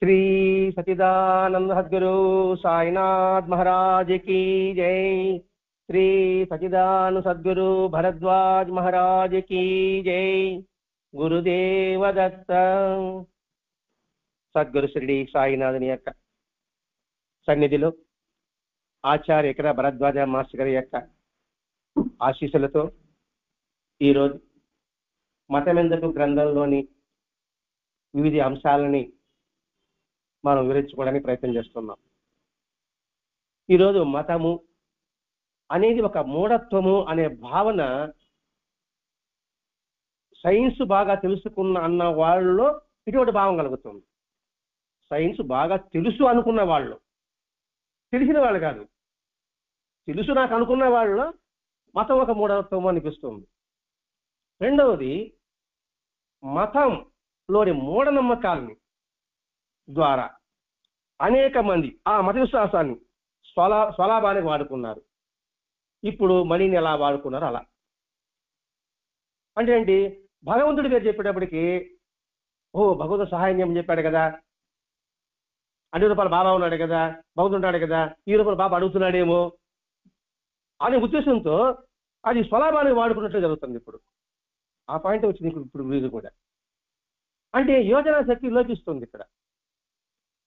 శ్రీ సచిదానంద సద్గురు సాయినాథ్ మహారాజ్ की जय। శ్రీ సచిదానంద సద్గురు భరద్వాజ్ మహారాజ్ की जय। గురుదేవ దత్త। సద్గురు షిరిడి సాయినాథుని యొక్క సన్నిధిలో ఆచార్య ఇక్కడ భరద్వాజ మాస్టర్ గారి యొక్క ఆశీస్సులతో ఈరోజు మతమెందుకు గ్రంథంలోని వివిధ అంశాలని మనం వివరించుకోవడానికి ప్రయత్నం చేస్తున్నాం। ఈరోజు మతము అనేది ఒక మూఢత్వము అనే భావన సైన్స్ బాగా తెలుసుకున్న అన్న వాళ్ళలో ఇటువంటి భావం కలుగుతుంది। సైన్స్ బాగా తెలుసు అనుకున్న వాళ్ళు, తెలిసిన వాళ్ళు కాదు, తెలుసు నాకు అనుకున్న వాళ్ళలో మతం ఒక మూఢత్వం అనిపిస్తుంది। రెండవది, మతంలోని మూఢనమ్మకాలని ద్వారా అనేక మంది ఆ మత విశ్వాసాన్ని స్వలాభానికి వాడుకున్నారు। ఇప్పుడు మనీని ఎలా వాడుకున్నారు అలా అంటే ఏంటి, భగవంతుడి పేరు చెప్పేటప్పటికి భగవంతుడు సహాయం చేయమని చెప్పాడు కదా, అన్ని రూపాయలు బాబా ఉన్నాడు కదా, భగవంతుడు ఉన్నాడు కదా, ఈ రూపాయలు బాబా అడుగుతున్నాడేమో అనే ఉద్దేశంతో అది స్వలాభానికి వాడుకున్నట్లు జరుగుతుంది। ఇప్పుడు ఆ పాయింట్ వచ్చింది ఇప్పుడు మీరు కూడా, అంటే యోజన శక్తి లోపిస్తుంది। ఇక్కడ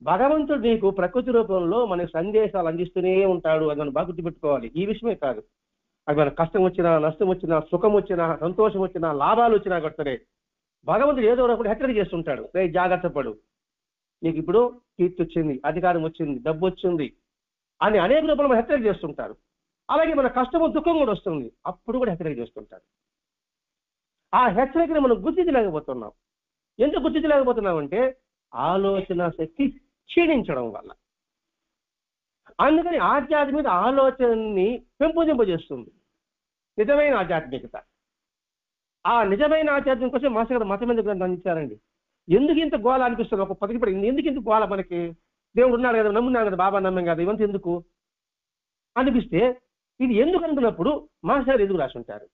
భగవంతుడు నీకు ప్రకృతి రూపంలో మనకి సందేశాలు అందిస్తూనే ఉంటాడు, అది మనం బాగా గుర్తుపెట్టుకోవాలి। ఈ విషయమే కాదు, అది మన కష్టం వచ్చినా, నష్టం వచ్చినా, సుఖం వచ్చినా, సంతోషం వచ్చినా, లాభాలు వచ్చినా కొట్టరే భగవంతుడు ఏదో ఒకటి హెచ్చరిక చేస్తుంటాడు, జాగ్రత్త పడు, నీకు ఇప్పుడు కీర్తి వచ్చింది, అధికారం వచ్చింది, డబ్బు వచ్చింది అని అనేక రూపంలో మనం హెచ్చరిక చేస్తుంటారు। అలాగే మన కష్టము దుఃఖం కూడా వస్తుంది, అప్పుడు కూడా హెచ్చరిక చేస్తుంటారు। ఆ హెచ్చరికను మనం గుర్తించలేకపోతున్నాం। ఎందుకు గుర్తించలేకపోతున్నాం అంటే ఆలోచన శక్తి క్షీణించడం వల్ల। అందుకని ఆధ్యాత్మిక ఆలోచనని పెంపొందింపజేస్తుంది నిజమైన ఆధ్యాత్మికత। ఆ నిజమైన ఆధ్యాత్మిక కోసం మాస్టర్ గారు మతం ఎందుకు అందించారండి? ఎందుకు ఇంత గోళ అనిపిస్తుంది? ఒక పదికి పడింది, ఎందుకు ఇంత గోళ? మనకి దేవుడు ఉన్నాడు కదా, నమ్మున్నాడు కదా, బాబా నమ్మం కదా, ఇవంతా ఎందుకు అనిపిస్తే ఇది ఎందుకు అనుకున్నప్పుడు మాస్టర్ గారు ఎందుకు రాసి ఉంటారు?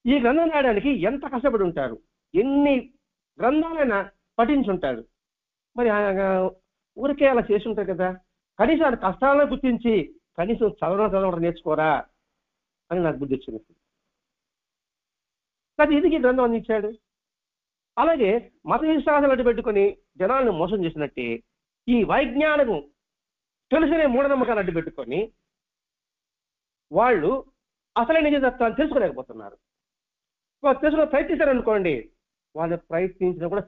ఈ గ్రంథం రాయడానికి ఎంత కష్టపడి ఉంటారు, ఎన్ని గ్రంథాలైనా పఠించుంటాడు, మరి ఊరికే అలా చేసి ఉంటారు కదా, కనీసం ఆ కష్టాలను గుర్తించి కనీసం చదవడం నేర్చుకోరా అని నాకు బుద్ధి వచ్చింది। అది ఎందుకు ఈ గ్రంథం అందించాడు? అలాగే మత విశ్వాసాలు అడ్డు పెట్టుకొని జనాలను మోసం చేసినట్టే ఈ వైజ్ఞానికం తెలుసునే మూఢనమ్మకాలు అడ్డు పెట్టుకొని వాళ్ళు అసలైన నిజతత్వాన్ని తెలుసుకోలేకపోతున్నారు। తెలుసుకుని ప్రయత్నిస్తారనుకోండి, వాళ్ళు ప్రయత్నించకుండా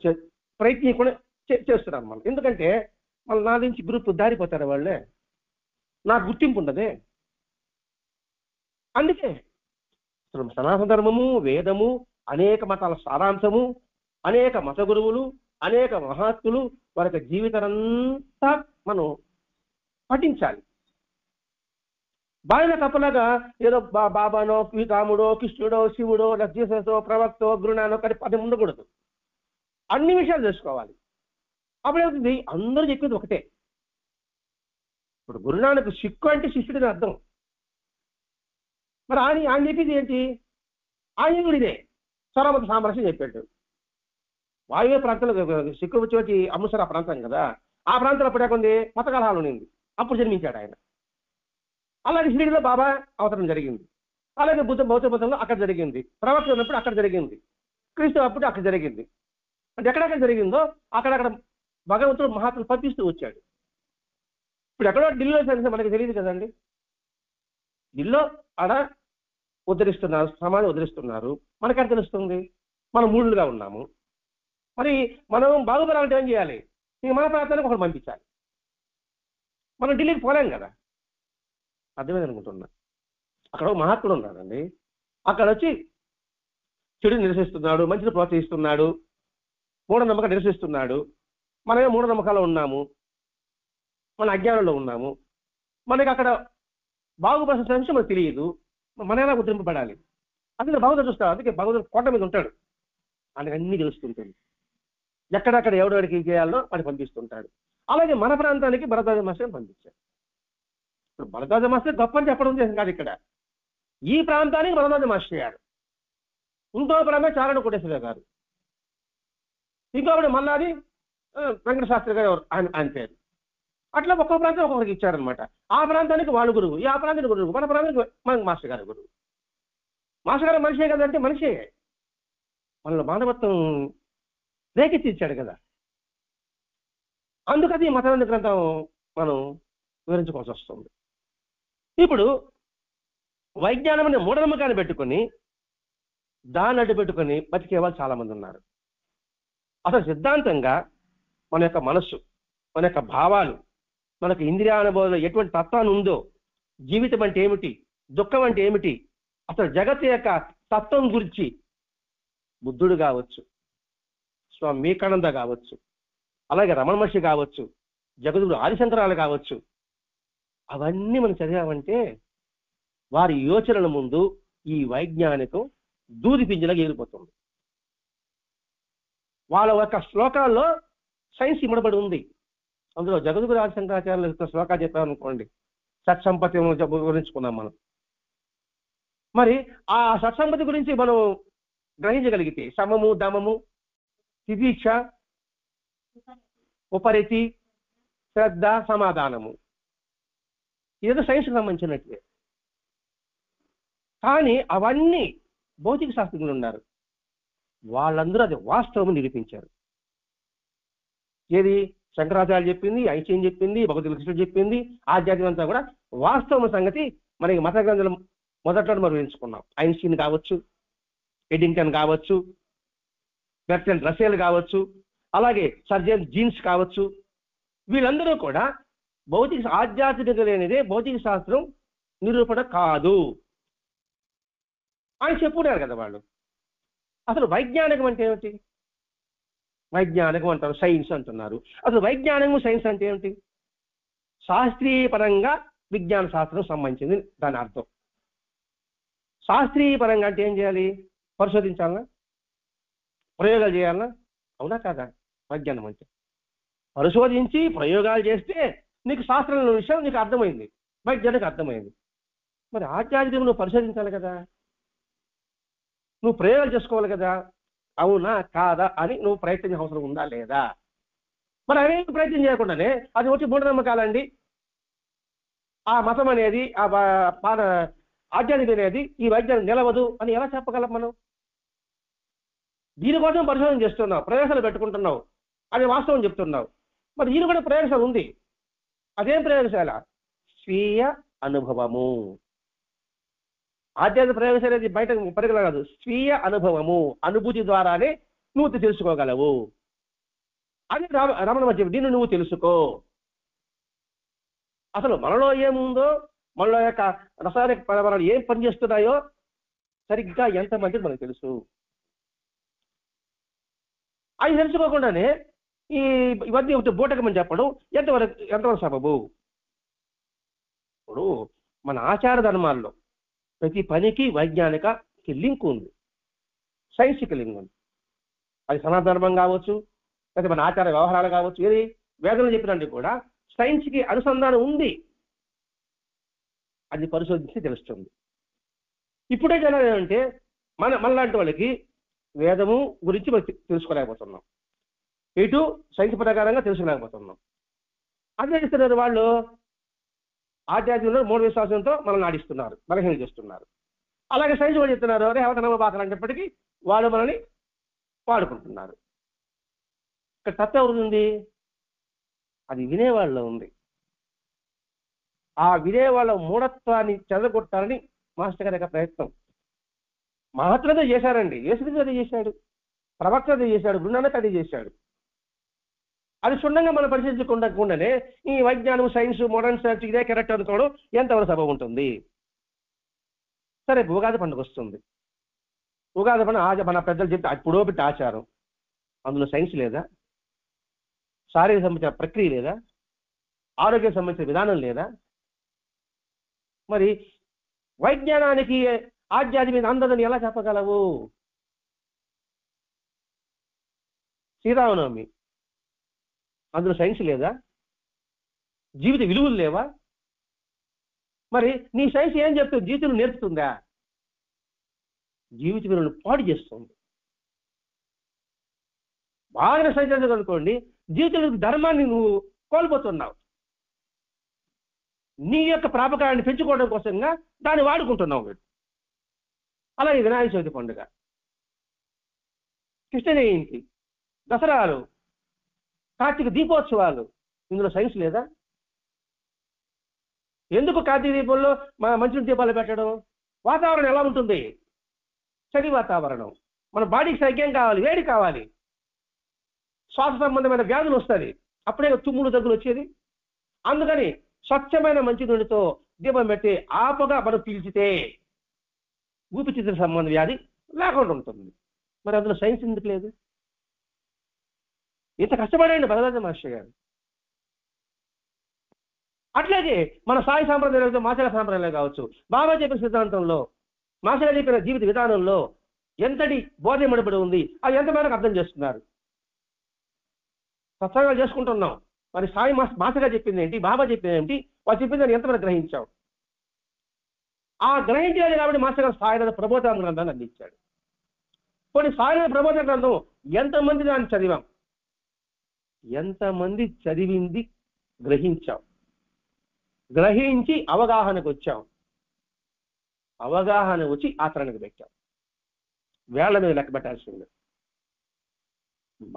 చేస్తున్నారు మనం। ఎందుకంటే మళ్ళీ నా నుంచి గ్రూప్ దారిపోతారు వాళ్ళే, నాకు గుర్తింపు ఉండదే। అందుకే సనాతన ధర్మము, వేదము, అనేక మతాల సారాంశము, అనేక మత గురువులు, అనేక మహాత్ములు వారి జీవితాలంతా మనం పఠించాలి। బాగా తప్పలాగా ఏదో బాబానో, రాముడో, కృష్ణుడో, శివుడో, జీససో, ప్రవక్తో, గురునానో కానీ పదం ఉండకూడదు। అన్ని విషయాలు తెలుసుకోవాలి। అప్పుడేవుతుంది, అందరూ చెప్పేది ఒకటే। ఇప్పుడు గురునానక్ సిక్కు అంటే శిష్యుడిని అర్థం, మరి ఆయన చెప్పేది ఏంటి? ఆయన కూడా ఇదే సర్వమత సామరస్యం చెప్పాడు। వాయువ్య ప్రాంతంలో సిక్కు వచ్చి అమృత్సర్ ఆ ప్రాంతం కదా, ఆ ప్రాంతంలో అప్పుడు ఎక్కడుంది మత కలహాలు ఉండింది, అప్పుడు జన్మించాడు ఆయన। అలాగే షిరిడిలో బాబా అవతరణ జరిగింది, అలాగే బౌద్ధ మతంలో అక్కడ జరిగింది, ప్రవక్త ఉన్నప్పుడు అక్కడ జరిగింది, క్రీస్తు అప్పుడు అక్కడ జరిగింది। అంటే ఎక్కడెక్కడ జరిగిందో అక్కడక్కడ భగవంతుడు మహాత్ములు పంపిస్తూ వచ్చాడు। ఇప్పుడు ఎక్కడో ఢిల్లీలో జరిగితే మనకి తెలియదు కదండి, ఢిల్లీలో ఆడ ఉద్ధరిస్తున్నారు, సమాజం ఉద్ధరిస్తున్నారు, మనకెక్కడ తెలుస్తుంది? మనం మూఢులుగా ఉన్నాము। మరి మనం బాగుపడాలంటే ఏం చేయాలి? ఇంక మన ప్రాంతానికి ఒకటి పంపించాలి, మనం ఢిల్లీకి పోలేం కదా, అర్థమైంది అనుకుంటున్నా। అక్కడ మహాత్ముడు ఉన్నాడండి, అక్కడ వచ్చి చెడు నిరసిస్తున్నాడు, మంచిని ప్రోత్సహిస్తున్నాడు, మూఢనమ్మకం నిరసిస్తున్నాడు। మనమే మూఢనమ్మకాల్లో ఉన్నాము, మన అజ్ఞానంలో ఉన్నాము, మనకి అక్కడ బాగుపడాల్సిన విషయం మనకు తెలియదు, మన ఎలా ఉద్ధరింపబడాలి? అందుకే భగవంతుడు చూస్తాడు, అందుకే భగవంతుడు కోట మీద ఉంటాడు, ఆయనకు అన్ని తెలుస్తుంటుంది, ఎక్కడెక్కడ ఎవడెవడికి చేయాలో వాడిని పంపిస్తుంటాడు। అలాగే మన ప్రాంతానికి భరద్వాజ మాస్టర్ పంపించాడు। ఇప్పుడు భరద్వాజ మాస్టర్ గొప్ప అని చెప్పడం చేసింది కాదు, ఇక్కడ ఈ ప్రాంతానికి భరద్వాజ మాస్టర్ గారు, ఇంకో ప్రాంతం చారణ కోటేశ్వర గారు, ఇంకొకటి మల్లాది వెంకట శాస్త్రి గారు ఆయన పేరు. అట్లా ఒక్కొక్క ప్రాంతం ఒక్కొక్కరికి ఇచ్చారనమాట. ఆ ప్రాంతానికి వాళ్ళు గురువు, ఆ ప్రాంతానికి గురువు, మన ప్రాంతానికి మనకు మాస్టర్ గారు గురువు. మాస్టర్ గారు మనిషే కదంటే మనిషే, మనలో మానవత్వం రేకెత్తిచ్చాడు కదా. అందుకని మతానంద గ్రంథం మనం వివరించుకోవాల్సి వస్తుంది. ఇప్పుడు వైజ్ఞానం అనే మూఢనమ్మకాన్ని పెట్టుకొని దాన్ని అడ్డు పెట్టుకొని బతికే వాళ్ళు చాలా మంది ఉన్నారు. అసలు సిద్ధాంతంగా మన యొక్క మనస్సు, మన యొక్క భావాలు, మనకు ఇంద్రియానుభవంలో ఎటువంటి తత్వాన్ని ఉందో, జీవితం అంటే ఏమిటి, దుఃఖం అంటే ఏమిటి, అసలు జగత్తు యొక్క తత్వం గురించి బుద్ధుడు కావచ్చు, స్వామి వివేకానంద కావచ్చు, అలాగే రమణ మహర్షి కావచ్చు, జగద్గురు ఆదిశంకరాలు కావచ్చు, అవన్నీ మనం చదివామంటే వారి యోచనల ముందు ఈ వైజ్ఞానికం దూది పింజలాగా ఎగిరిపోతుంది. వాళ్ళ యొక్క శ్లోకాల్లో సైన్స్ ఇమ్మడబడి ఉంది. అందులో జగద్గురు ఆదిశంకరాచార్యులు శ్లోకాలు చెప్పామనుకోండి, సత్సంపత్తి గురించుకున్నాం మనం. మరి ఆ సత్సంపత్తి గురించి మనం గ్రహించగలిగితే సమము, దమము, తిదీక్ష, ఉపరితి, శ్రద్ధ, సమాధానము, ఏదో సైన్స్కి సంబంధించినట్లే. కానీ అవన్నీ భౌతిక శాస్త్రజ్ఞులు ఉన్నారు, వాళ్ళందరూ అది వాస్తవం నిరూపించారు. ఏది శంకరాచార్య చెప్పింది, ఐన్స్టీన్ చెప్పింది, భగవద్ కృష్ణుడు చెప్పింది, ఆధ్యాత్మికం అంతా కూడా వాస్తవం సంగతి మనకి మత గ్రంథాలు మొదట్లో మనం వివరించుకున్నాం. ఐన్స్టీన్ కావచ్చు, ఎడింగ్టన్ కావచ్చు, బెర్ట్రాండ్ రస్సెల్ కావచ్చు, అలాగే సర్జన్ జీన్స్ కావచ్చు, వీళ్ళందరూ కూడా భౌతిక ఆధ్యాత్మికత లేనిదే భౌతిక శాస్త్రం నిరూపణ కాదు అని చెప్పుకున్నారు కదా వాళ్ళు. అసలు వైజ్ఞానికం అంటే ఏమిటి? వైజ్ఞానికం అంటారు, సైన్స్ అంటున్నారు. అసలు వైజ్ఞానికం సైన్స్ అంటే ఏమిటి? శాస్త్రీయ పరంగా విజ్ఞాన శాస్త్రం సంబంధించింది దాని అర్థం. శాస్త్రీయ పరంగా అంటే ఏం చేయాలి? పరిశోధించాలనా, ప్రయోగాలు చేయాలనా? అవునా కాదా? వైజ్ఞానం అంటే పరిశోధించి ప్రయోగాలు చేస్తే నీకు శాస్త్రంలో విషయం నీకు అర్థమైంది, వైజ్ఞానికి అర్థమైంది. మరి ఆధ్యాత్మికం నువ్వు పరిశోధించాలి కదా, నువ్వు ప్రయోగాలు చేసుకోవాలి కదా, అవునా కాదా అని నువ్వు ప్రయత్నించే అవసరం ఉందా లేదా? మరి అవేం ప్రయత్నం చేయకుండానే అది వచ్చి మూఢనమ్మకాలండి, ఆ మతం అనేది, ఆ ఆధ్యాత్మికత అనేది ఈ వైద్యం నిలవదు అని ఎలా చెప్పగలం మనం? దీనికోసం పరిశోధన చేస్తున్నావు, ప్రయోగాలు పెట్టుకుంటున్నావు, అది వాస్తవం చెప్తున్నావు. మరి దీని కూడా ప్రయోగశాల ఉంది. అదేం ప్రయోగశాల? స్వీయ అనుభవము. ఆధ్యాత్మిక ప్రయోగశాల అనేది బయట పరిగణ కాదు, స్వీయ అనుభవము, అనుభూతి ద్వారానే నువ్వు తెలుసుకోగలవు. అది రమణ మహర్షి, దీన్ని నువ్వు తెలుసుకో. అసలు మనలో ఏముందో, మనలో యొక్క రసాయనిక పదార్థాలు ఏం పనిచేస్తున్నాయో సరిగ్గా ఎంతమందికి మనకు తెలుసు. అది తెలుసుకోకుండానే ఇవన్నీ బూటకమని చెప్పడం ఎంతవరకు సబబు? ఇప్పుడు మన ఆచార ధర్మాల్లో ప్రతి పనికి వైజ్ఞానికకి లింక్ ఉంది, సైన్స్కి లింక్ ఉంది. అది సనాతన ధర్మం కావచ్చు, లేకపోతే మన ఆచార వ్యవహారాలు కావచ్చు, ఏది వేదంలో చెప్పినట్టు కూడా సైన్స్కి అనుసంధానం ఉంది. అది పరిశోధించి తెలుస్తుంది. ఇప్పుడే జనాలు ఏమంటే మనలాంటి వాళ్ళకి వేదము గురించి మనం తెలుసుకోలేకపోతున్నాం, ఇటు సైన్స్ ప్రకారంగా తెలుసుకోలేకపోతున్నాం. అదే చేస్తున్నారు వాళ్ళు, ఆధ్యాత్మికంలో మూఢ విశ్వాసంతో మనల్ని ఆడిస్తున్నారు, బలహీన చేస్తున్నారు. అలాగే సైన్స్ వాళ్ళు చెప్తున్నారు, అదే అవతనమ్మ బాధలు అనేటప్పటికీ వాళ్ళు మనల్ని వాడుకుంటున్నారు. ఇక్కడ తత్వం ఎవరు ఉంది? అది వినేవాళ్ళలో ఉంది. ఆ వినేవాళ్ళ మూఢత్వాన్ని చెదగొట్టాలని మాస్టర్ గారి యొక్క ప్రయత్నం. మహాత్ముడు చేశారండి, యేసుక్రీస్తు అదే చేశాడు, ప్రవక్త అదే చేశాడు, బృందానికి అదే చేశాడు. అది క్షుణ్ణంగా మనం పరిశీలించకుండానే ఈ వైజ్ఞానం, సైన్స్, మోడర్న్ సైన్స్ ఇదే కరెక్ట్ అనుకోవడం ఎంతవరకు సబబు ఉంటుంది? సరే, ఉగాది పండుగ వస్తుంది. ఉగాది పండుగ మన పెద్దలు చెప్తే అప్పుడో పెట్టి ఆచారం, అందులో సైన్స్ లేదా? శారీరక సంబంధించిన ప్రక్రియ లేదా? ఆరోగ్యం సంబంధించిన విధానం లేదా? మరి వైజ్ఞానానికి ఆధ్యాత్మిక అందదని ఎలా చెప్పగలవు? శ్రీరామనవమి, అందులో సైన్స్ లేదా? జీవిత విలువలు లేవా? మరి నీ సైన్స్ ఏం చెప్తుంది? జీవితం నేర్పుతుందా? జీవిత విలువలను పాడు చేస్తుంది. బాగా సైన్స్ అనుకోండి, జీవితంలో ధర్మాన్ని నువ్వు కోల్పోతున్నావు. నీ యొక్క ప్రాపకాన్ని పెంచుకోవడం కోసంగా దాన్ని వాడుకుంటున్నావు మీరు. అలాగే వినాయక చవితి పండుగ, కృష్ణ జయంతి, దసరాలు, కార్తీక దీపోత్సవాలు, ఇందులో సైన్స్ లేదా? ఎందుకు కార్తీక దీపంలో మంచి దీపాలు పెట్టడం? వాతావరణం ఎలా ఉంటుంది? చలి వాతావరణం. మన బాడీకి సైక్యం కావాలి, వేడి కావాలి, శ్వాస సంబంధమైన వ్యాధులు వస్తుంది, అప్పుడే తుమ్ముడు దగ్గులు వచ్చేది. అందుకని స్వచ్ఛమైన మంచి నూనెతో దీపం పెట్టి ఆపగా మనం పీల్చితే ఊపిరితిత్తుల సంబంధ వ్యాధి లేకుండా ఉంటుంది. మరి అందులో సైన్స్ ఎందుకు లేదు? ఇంత కష్టపడండి భరద్వాజ మహర్షి గారు. అట్లాగే మన సాయి సాంప్రదాయాలు, మాచల సాంప్రదాయాలు కావచ్చు, బాబా చెప్పిన సిద్ధాంతంలో, మాచల చెప్పిన జీవిత విధానంలో ఎంతటి బోధ ముడిపడి ఉంది, అది ఎంతమందికి అర్థం చేస్తున్నారు? సత్సంగాలు చేసుకుంటున్నాం, మరి సాయి మాసగా చెప్పింది ఏంటి, బాబా చెప్పింది ఏంటి, వాళ్ళు చెప్పిందని ఎంతమంది గ్రహించాం? ఆ గ్రహించాలి కాబట్టి మాస్టర్ గారు సాయినాథ ప్రబోధ గ్రంథాన్ని అందించాడు. కొన్ని సాయినాథ ప్రబోధ గ్రంథం ఎంతమంది దాన్ని చదివాం, ఎంతమంది చదివింది గ్రహించాం, గ్రహించి అవగాహనకు వచ్చాం, అవగాహన వచ్చి ఆచరణకు పెట్టాం. వేళ్ల మీద లెక్క పెట్టాల్సింది.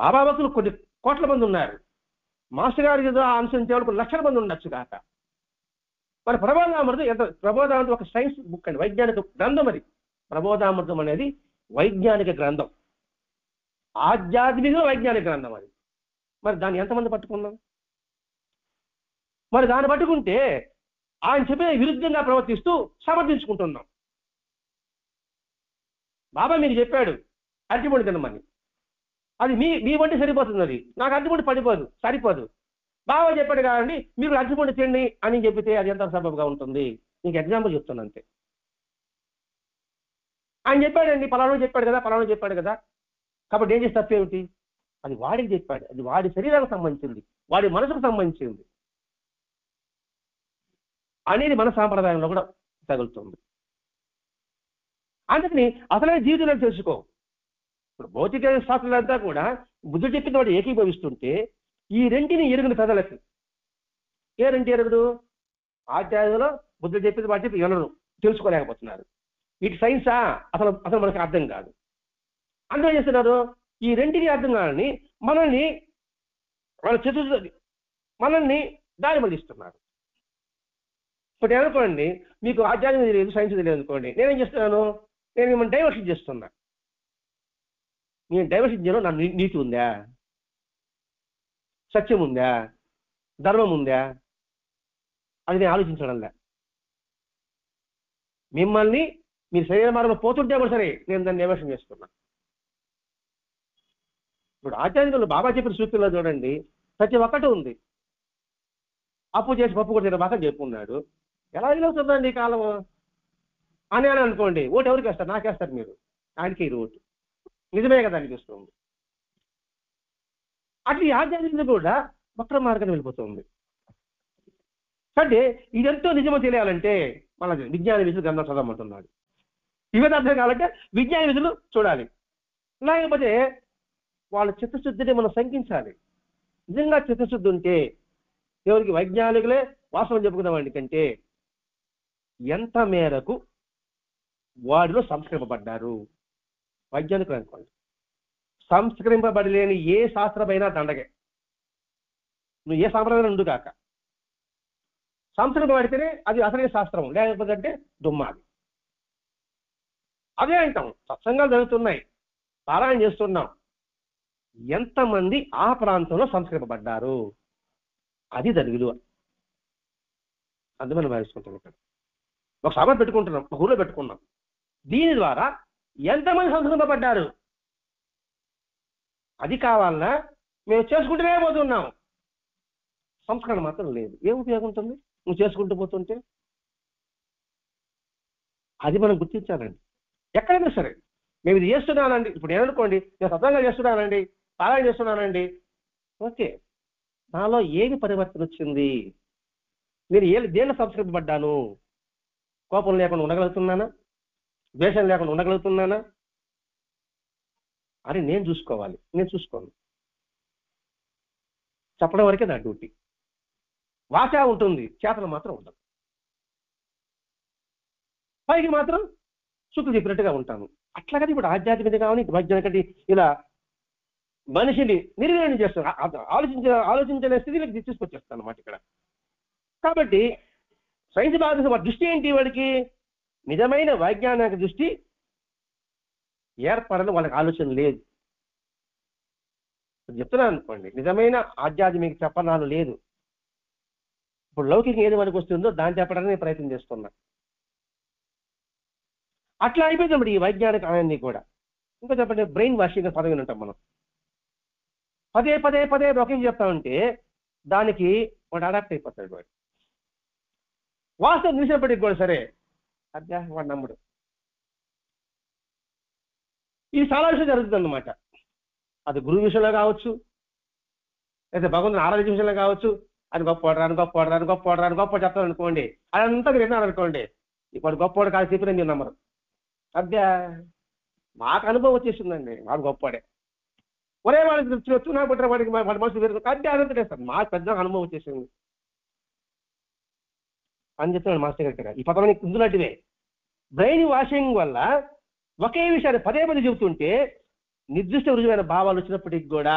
బాబా భక్తులు కొన్ని కోట్ల మంది ఉన్నారు, మాస్టర్ గారి అనుసరించే లక్షల మంది ఉండొచ్చు కాక. మరి ప్రబోధామృతం ఎంత? ప్రబోధామృతం ఒక సైన్స్ బుక్ అండి, వైజ్ఞానిక గ్రంథం. అది ప్రబోధామృతం అనేది వైజ్ఞానిక గ్రంథం, ఆధ్యాత్మిక వైజ్ఞానిక గ్రంథం అది. మరి దాన్ని ఎంతమంది పట్టుకున్నాం? మరి దాన్ని పట్టుకుంటే ఆయన చెప్పిన విరుద్ధంగా ప్రవర్తిస్తూ సమర్థించుకుంటున్నాం. బాబా మీకు చెప్పాడు అరటిపండు తినమని, అది మీ వంటి సరిపోతుంది, అది నాకు అరటిపండు సరిపోదు. బాబా చెప్పాడు కాదండి మీరు అరటిపండు తిండి అని చెప్పితే అది ఎంత సబబుగా ఉంటుంది? నీకు ఎగ్జాంపుల్ చెప్తాను అంతే. ఆయన చెప్పాడండి, పలానా చెప్పాడు కదా, కాబట్టి ఏం చేసి తప్పేమిటి? అది వాడికి చెప్పాడు, అది వాడి శరీరానికి సంబంధించింది, వాడి మనసుకు సంబంధించింది అనేది మన సాంప్రదాయంలో కూడా తగులుతుంది. అందుకని అసలైన జీవితంలో తెలుసుకో. ఇప్పుడు భౌతిక శాస్త్రాలంతా కూడా బుద్ధుడు చెప్పిన వాడు ఏకీభవిస్తుంటే, ఈ రెంటిని ఎరుగుని ప్రజలకి ఏ రెంటి ఎరుగుడు? ఆధ్యాత్మికలో బుద్ధుడు చెప్పింది వాడు చెప్పి వినరు, తెలుసుకోలేకపోతున్నారు. ఇటు సైన్సా అసలు మనకు అర్థం కాదు. అందులో చేస్తున్నారు ఈ రెంటిని అర్థం కాదని మనల్ని దారి మళ్ళిస్తున్నారు. ఇప్పుడు అనుకోండి, మీకు ఆధ్యాత్మిక తెలియదు, సైన్స్ తెలియదు అనుకోండి, నేనేం చేస్తున్నాను? నేను మిమ్మల్ని డైవర్షన్ చేస్తున్నా. నేను డైవర్షన్ చేయడం నా నీతి ఉందా, సత్యం ఉందా, ధర్మం ఉందా, అది నేను ఆలోచించడంలే. మిమ్మల్ని మీరు శరీర మార్గంలో పోతుంటే కూడా సరే నేను దాన్ని డైవర్షన్ చేస్తున్నా. ఇప్పుడు ఆధ్యాత్మికంలో బాబా చెప్పిన సూక్తుల్లో చూడండి, ప్రతి ఒక్కటి ఉంది. అప్పు చేసి పప్పు కూడా తిన బాగా చెప్పుకున్నాడు. ఎలా అవుతుందండి ఈ కాలం అని అనుకోండి, ఓటు ఎవరికి వేస్తారు? నాకేస్తారు మీరు, ఆయనకి ఇది ఓటు. నిజమే కదా అనిపిస్తుంది. అట్లా ఈ ఆధ్యాత్మికత కూడా వక్ర మార్గాన్ని వెళ్ళిపోతుంది. అంటే ఇదెంతో నిజమో తెలియాలంటే మన విజ్ఞాన విధులు గ్రంథం చదవమంటున్నాడు. ఇవన్నీ అర్థం కావాలంటే విజ్ఞాన విధులు చూడాలి. లేకపోతే వాళ్ళ చిత్తశుద్ధిని మనం శంకించాలి. నిజంగా చిత్తశుద్ధి ఉంటే ఎవరికి వైజ్ఞానికులే వాస్తవం చెప్పుకున్నామండి కంటే ఎంత మేరకు వాడిలో సంస్కరింపబడ్డారు. వైజ్ఞానికులు అనుకోండి, సంస్కరింపబడలేని ఏ శాస్త్రమైనా దండగే. నువ్వు ఏ సాంప్రదాయం ఉండు కాక, సంస్కరింపబడితేనే అది అసలైన శాస్త్రం, లేకపోతే అంటే దుమ్మాది. అదే అంటాం. సత్సంగాలు జరుగుతున్నాయి, పారాయణ చేస్తున్నాం, ఎంతమంది ఆ ప్రాంతంలో సంస్కరింపబడ్డారు, అది దాని విలువ. అందుకని భావిస్తుంటాం. ఇక్కడ ఒక సభ పెట్టుకుంటున్నాం, ఒక ఊళ్ళో పెట్టుకున్నాం, దీని ద్వారా ఎంతమంది సంస్కరింపబడ్డారు అది కావాలన్నా మేము చేసుకుంటూనే పోతున్నాం. సంస్కరణ మాత్రం లేదు. ఏం ఉపయోగం ఉంటుంది నువ్వు చేసుకుంటూ పోతుంటే? అది మనం గుర్తించాలండి. ఎక్కడైనా సరే మేము ఇది చేస్తున్నానండి, ఇప్పుడు ఏమనుకోండి, నేను సత్సంగా చేస్తున్నానండి, పారాయణ చేస్తున్నానండి, ఓకే, నాలో ఏమి పరివర్తన వచ్చింది? నేను దేన్ని సంస్కరింపబడ్డాను? కోపం లేకుండా ఉండగలుగుతున్నానా? ద్వేషం లేకుండా ఉండగలుగుతున్నానా అని నేను చూసుకోవాలి. నేను చూసుకోను. చెప్పడం వరకే నా డ్యూటీ. వాచ ఉంటుంది, చేతలు మాత్రం ఉండదు. పైకి మాత్రం శుక్రుడు చెప్పినట్టుగా ఉంటాను. అట్లాగని ఇప్పుడు ఆధ్యాత్మికత కావాలి, వైజ్ఞానికటి ఇలా మనిషిని నిర్వీర్యం చేస్తాను, ఆలోచించలే స్థితికి తీసుకొచ్చేస్తాను అన్నమాట ఇక్కడ. కాబట్టి సైన్స్ బాగా దృష్టి ఏంటి? వాడికి నిజమైన వైజ్ఞానిక దృష్టి ఏర్పడని వాళ్ళకి ఆలోచన లేదు. చెప్తున్నాను అనుకోండి, నిజమైన ఆధ్యాత్మిక చెప్పనాలు లేదు. ఇప్పుడు లౌకికం ఏది మనకు వస్తుందో దాన్ని చెప్పడానికి నేను ప్రయత్నం చేస్తున్నా. అట్లా అయిపోయింది ఈ వైజ్ఞానిక ఆయన్ని కూడా. ఇంకా చెప్పండి, బ్రెయిన్ వాషింగ్ పదవి ఉంటాం మనం. పదే పదే పదే ఒకేం చెప్తా ఉంటే దానికి వాడు అడాప్ట్ అయిపోతాడు. వాడు వాస్తవం నిలిచినప్పటికి కూడా సరే అదే వాడు నమ్ముడు. ఇది చాలా విషయం జరుగుతుంది అన్నమాట. అది గురువు విషయంలో కావచ్చు, లేదా భగవంతుని ఆరాధన విషయంలో కావచ్చు. అది గొప్పవాడు రాను గొప్పవాడు రాను గొప్పవాడు రాను గొప్ప చెప్తాను అనుకోండి, అదంతా మీరు విన్నారు అనుకోండి, ఇప్పుడు గొప్పవాడు కాదు చెప్పిన మీరు నమ్మరు. అదే మాకు అనుభవం వచ్చేసిందండి, వాడు గొప్పవాడే. ఒరే వాడికి వచ్చు నాకు పుట్టిన వాడికి వాడి మనసు వేరు అదే అదంతా సార్, మాకు పెద్ద అనుభవం వచ్చేసింది అని చెప్తున్నాడు మాస్టర్ గారి దగ్గర. ఈ పదం ఇందులాంటివే. బ్రెయిన్ వాషింగ్ వల్ల ఒకే విషయాన్ని పదే పదే చెబుతుంటే నిర్దిష్ట రుజువైన భావాలు వచ్చినప్పటికి కూడా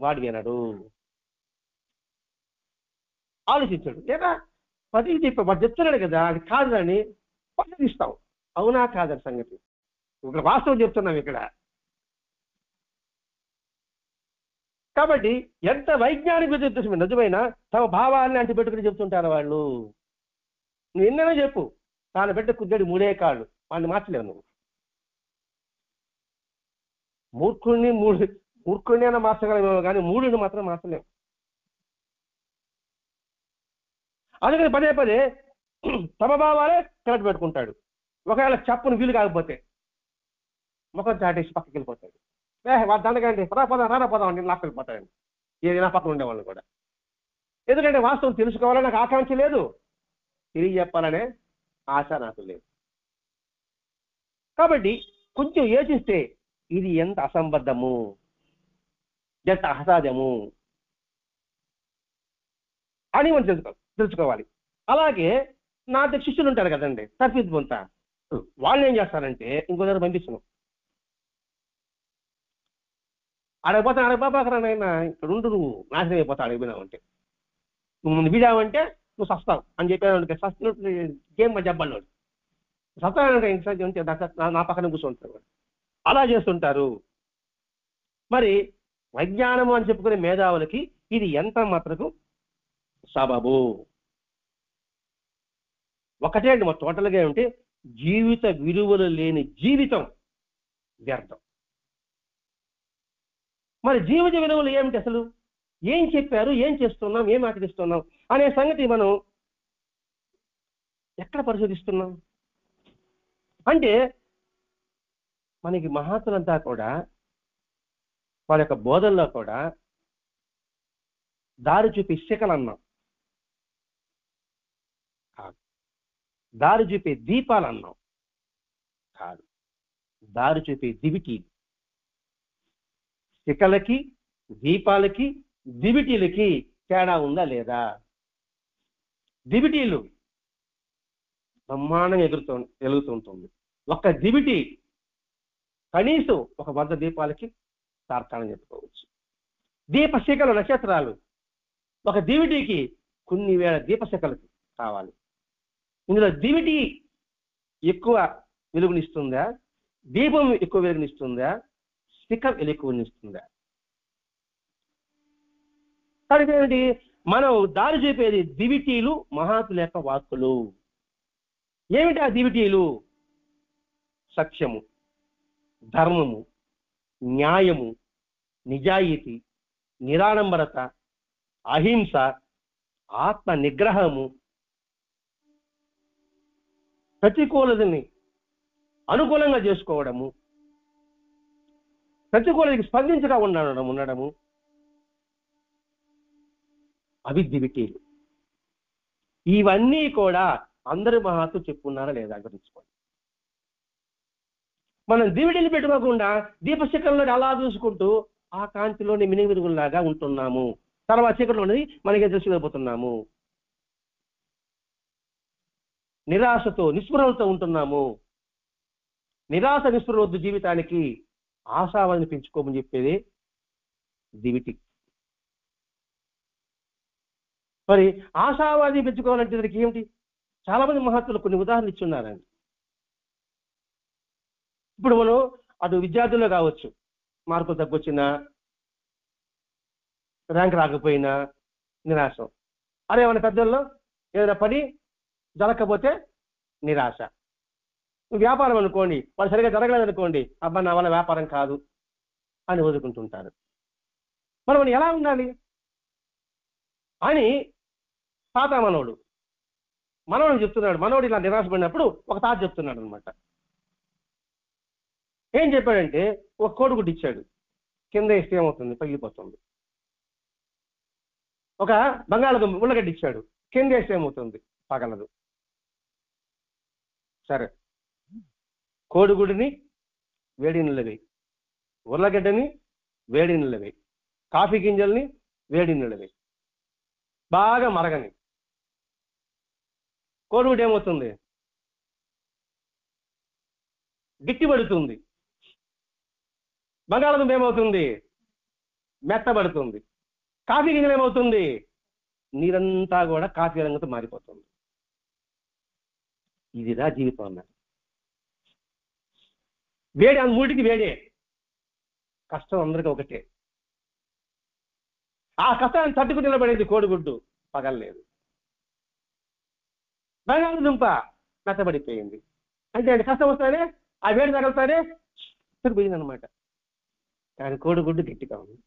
వాడు వినడు, ఆలోచించాడు. లేదా పది వాడు చెప్తున్నాడు కదా అది కాదని పరిశీలిస్తాం. అవునా కాదని సంగతి ఇక్కడ వాస్తవం చెప్తున్నాం ఇక్కడ. కాబట్టి ఎంత వైజ్ఞానిక ఉద్దేశం నిజమైన తమ భావాన్ని అంటి పెట్టుకుని చెప్తుంటారు వాళ్ళు. నువ్వు ఎన్నైనా చెప్పు, తాను పెట్టే కుద్దడి మూడే కాళ్ళు, వాడిని మార్చలేవు నువ్వు. మూర్ఖుడిని అయినా మార్చగలమేమో కానీ మూడుని మాత్రం మార్చలేము. అందుకని పదే పదే తమ భావాలే కరెక్ట్ పెట్టుకుంటాడు. ఒకవేళ చెప్పును వీలు కాకపోతే ముఖం చాటేసి పక్కకి వెళ్ళిపోతాడు. వాళ్ళ దండకండి రారా పోదాం అండి, నాకు వెళ్ళిపోతాడండి. ఏదైనా పక్కన ఉండేవాళ్ళు కూడా. ఎందుకంటే వాస్తవం తెలుసుకోవాలని నాకు ఆకాంక్ష లేదు, తెలియజెప్పాలనే ఆశ నాకు లేదు. కాబట్టి కొంచెం యోచిస్తే ఇది ఎంత అసంబద్ధము, ఎంత అసాధ్యము అని మనం తెలుసుకోవాలి. అలాగే నా దగ్గర శిష్యులు ఉంటారు కదండి, తర్ఫీదు పొందుతా, వాళ్ళు ఏం చేస్తారంటే ఇంకో దగ్గర పంపిస్తున్నాం. అడగపోతాను అడగబాబాకరానైనా ఇక్కడ ఉండు, నువ్వు నాశనం అయిపోతావు అడిగిపోయినావంటే, నువ్వు వీడావంటే నువ్వు సస్తావు అని చెప్పాను. సస్తున్నట్టు గేమ్ చెప్పాలి, సత్తానంటే నా పక్కన కూర్చుంటారు. అలా చేస్తుంటారు. మరి వైజ్ఞానము అని చెప్పుకునే మేధావులకి ఇది ఎంత మాత్రకు సబబు? ఒకటే అండి, మా టోటల్గా ఉంటే జీవిత విలువలు లేని జీవితం వ్యర్థం. మరి జీవిత విలువలు ఏమిటి అసలు? ఏం చెప్పారు, ఏం చేస్తున్నాం, ఏం ఆచరిస్తున్నాం అనే సంగతి మనం ఎక్కడ పరిశోధిస్తున్నాం అంటే, మనకి మహాత్ములంతా కూడా వాళ్ళ యొక్క బోధనలో కూడా దారి చూపే శిఖలు అన్నాం కాదు, దారి చూపే దీపాలు అన్నాం కాదు, దారి చూపే దివిటీలు. శిఖలకి, దీపాలకి, దివిటీలకి తేడా ఉందా లేదా? దివిటీలు బ్రహ్మాండంగా వెలుగుతుంటుంది. ఒక్క దివిటి కనీసం ఒక 100 దీపాలకి తార్కాణం చెప్పుకోవచ్చు. దీపశిఖలు నక్షత్రాలు ఒక దివిటికి కొన్ని వేల దీపశిఖలకి కావాలి. ఇందులో దివిటి ఎక్కువ వెలుగునిస్తుందా, దీపం ఎక్కువ వెలుగునిస్తుందా, శిఖ ఎక్కువనిస్తుందా? కాబట్టి ఏమిటి, మనం దారి చూపేది దివిటీలు, మహాత్ముల యొక్క వాక్కులు. ఏమిటి ఆ దివిటీలు? సత్యము, ధర్మము, న్యాయము, నిజాయితీ, నిరాడంబరత, అహింస, ఆత్మ నిగ్రహము, ప్రతికూలతని అనుకూలంగా చేసుకోవడము, ప్రతికూలతకి స్పందించగా ఉండడము, అవి దివిటీలు. ఇవన్నీ కూడా అందరు మహాత్ములు చెప్పుకున్నారా లేదా గురించుకోండి. మనం దివిటీలు పెట్టుకోకుండా దీపశిఖంలో అలా చూసుకుంటూ ఆ కాంతిలోని మినిమిరుగుల్లాగా ఉంటున్నాము. తర్వాత చీకటిలోని మనకి దృష్టిపోతున్నాము. నిరాశతో నిస్పృహలతో ఉంటున్నాము. నిరాశ నిస్పృహ జీవితానికి ఆశావాదిని పెంచుకోమని చెప్పేది దివిటి. మరి ఆశావాది పెంచుకోవాలంటే దానికి ఏమిటి? చాలా మంది మహత్తులు కొన్ని ఉదాహరణలు ఇచ్చున్నారండి. ఇప్పుడు మనం అటు విద్యార్థుల్లో కావచ్చు, మార్కులు తగ్గొచ్చినా, ర్యాంక్ రాకపోయినా నిరాశ. అదే మన పెద్దల్లో ఏదైనా పని జరగకపోతే నిరాశ. వ్యాపారం అనుకోండి, వాళ్ళు సరిగా జరగలేదు అనుకోండి, అబ్బా నా వల్ల వ్యాపారం కాదు అని వదులుకుంటుంటారు. మనం ఎలా ఉండాలి అని తాత మనవడు చెప్తున్నాడు. మనవడు ఇలా నిరాశపడినప్పుడు ఒక తాత చెప్తున్నాడు అనమాట. ఏం చెప్పాడంటే, ఒక కోడిగుడ్డు ఇచ్చాడు, కింద వేస్తే ఏమవుతుంది? పగిలిపోతుంది. ఒక బంగాళదుంప ఉల్లగడ్డ ఇచ్చాడు, కింద వేస్తే ఏమవుతుంది? పగలదు. సరే, కోడిగుడ్డుని వేడి నీళ్ళు వేయి, ఉర్లగడ్డని వేడి నీళ్ళు వేయి, కాఫీ గింజల్ని వేడి నీళ్ళు వేయి, బాగా మరగని. కోడిగుడ్డు ఏమవుతుంది? గిట్టిపడుతుంది. బంగాళదుంప ఏమవుతుంది? మెత్తబడుతుంది. కాఫీ గింజలు ఏమవుతుంది? నీరంతా కూడా కాఫీ రంగుతో మారిపోతుంది. ఇదిరా జీవితం అన్నారు. వేడి మూడికి వేడే. కష్టం అందరికీ ఒకటే. ఆ కష్టాన్ని తట్టుకుని నిలబడేది కోడిగుడ్డు, పగలలేదు. బంగాళదుంప మెత్తబడిపోయింది. అంటే కష్టం వస్తానే ఆ వేడి తగలుతానే సరిపోయింది అనమాట. కానీ కోడిగుడ్డు గట్టిగా ఉంది.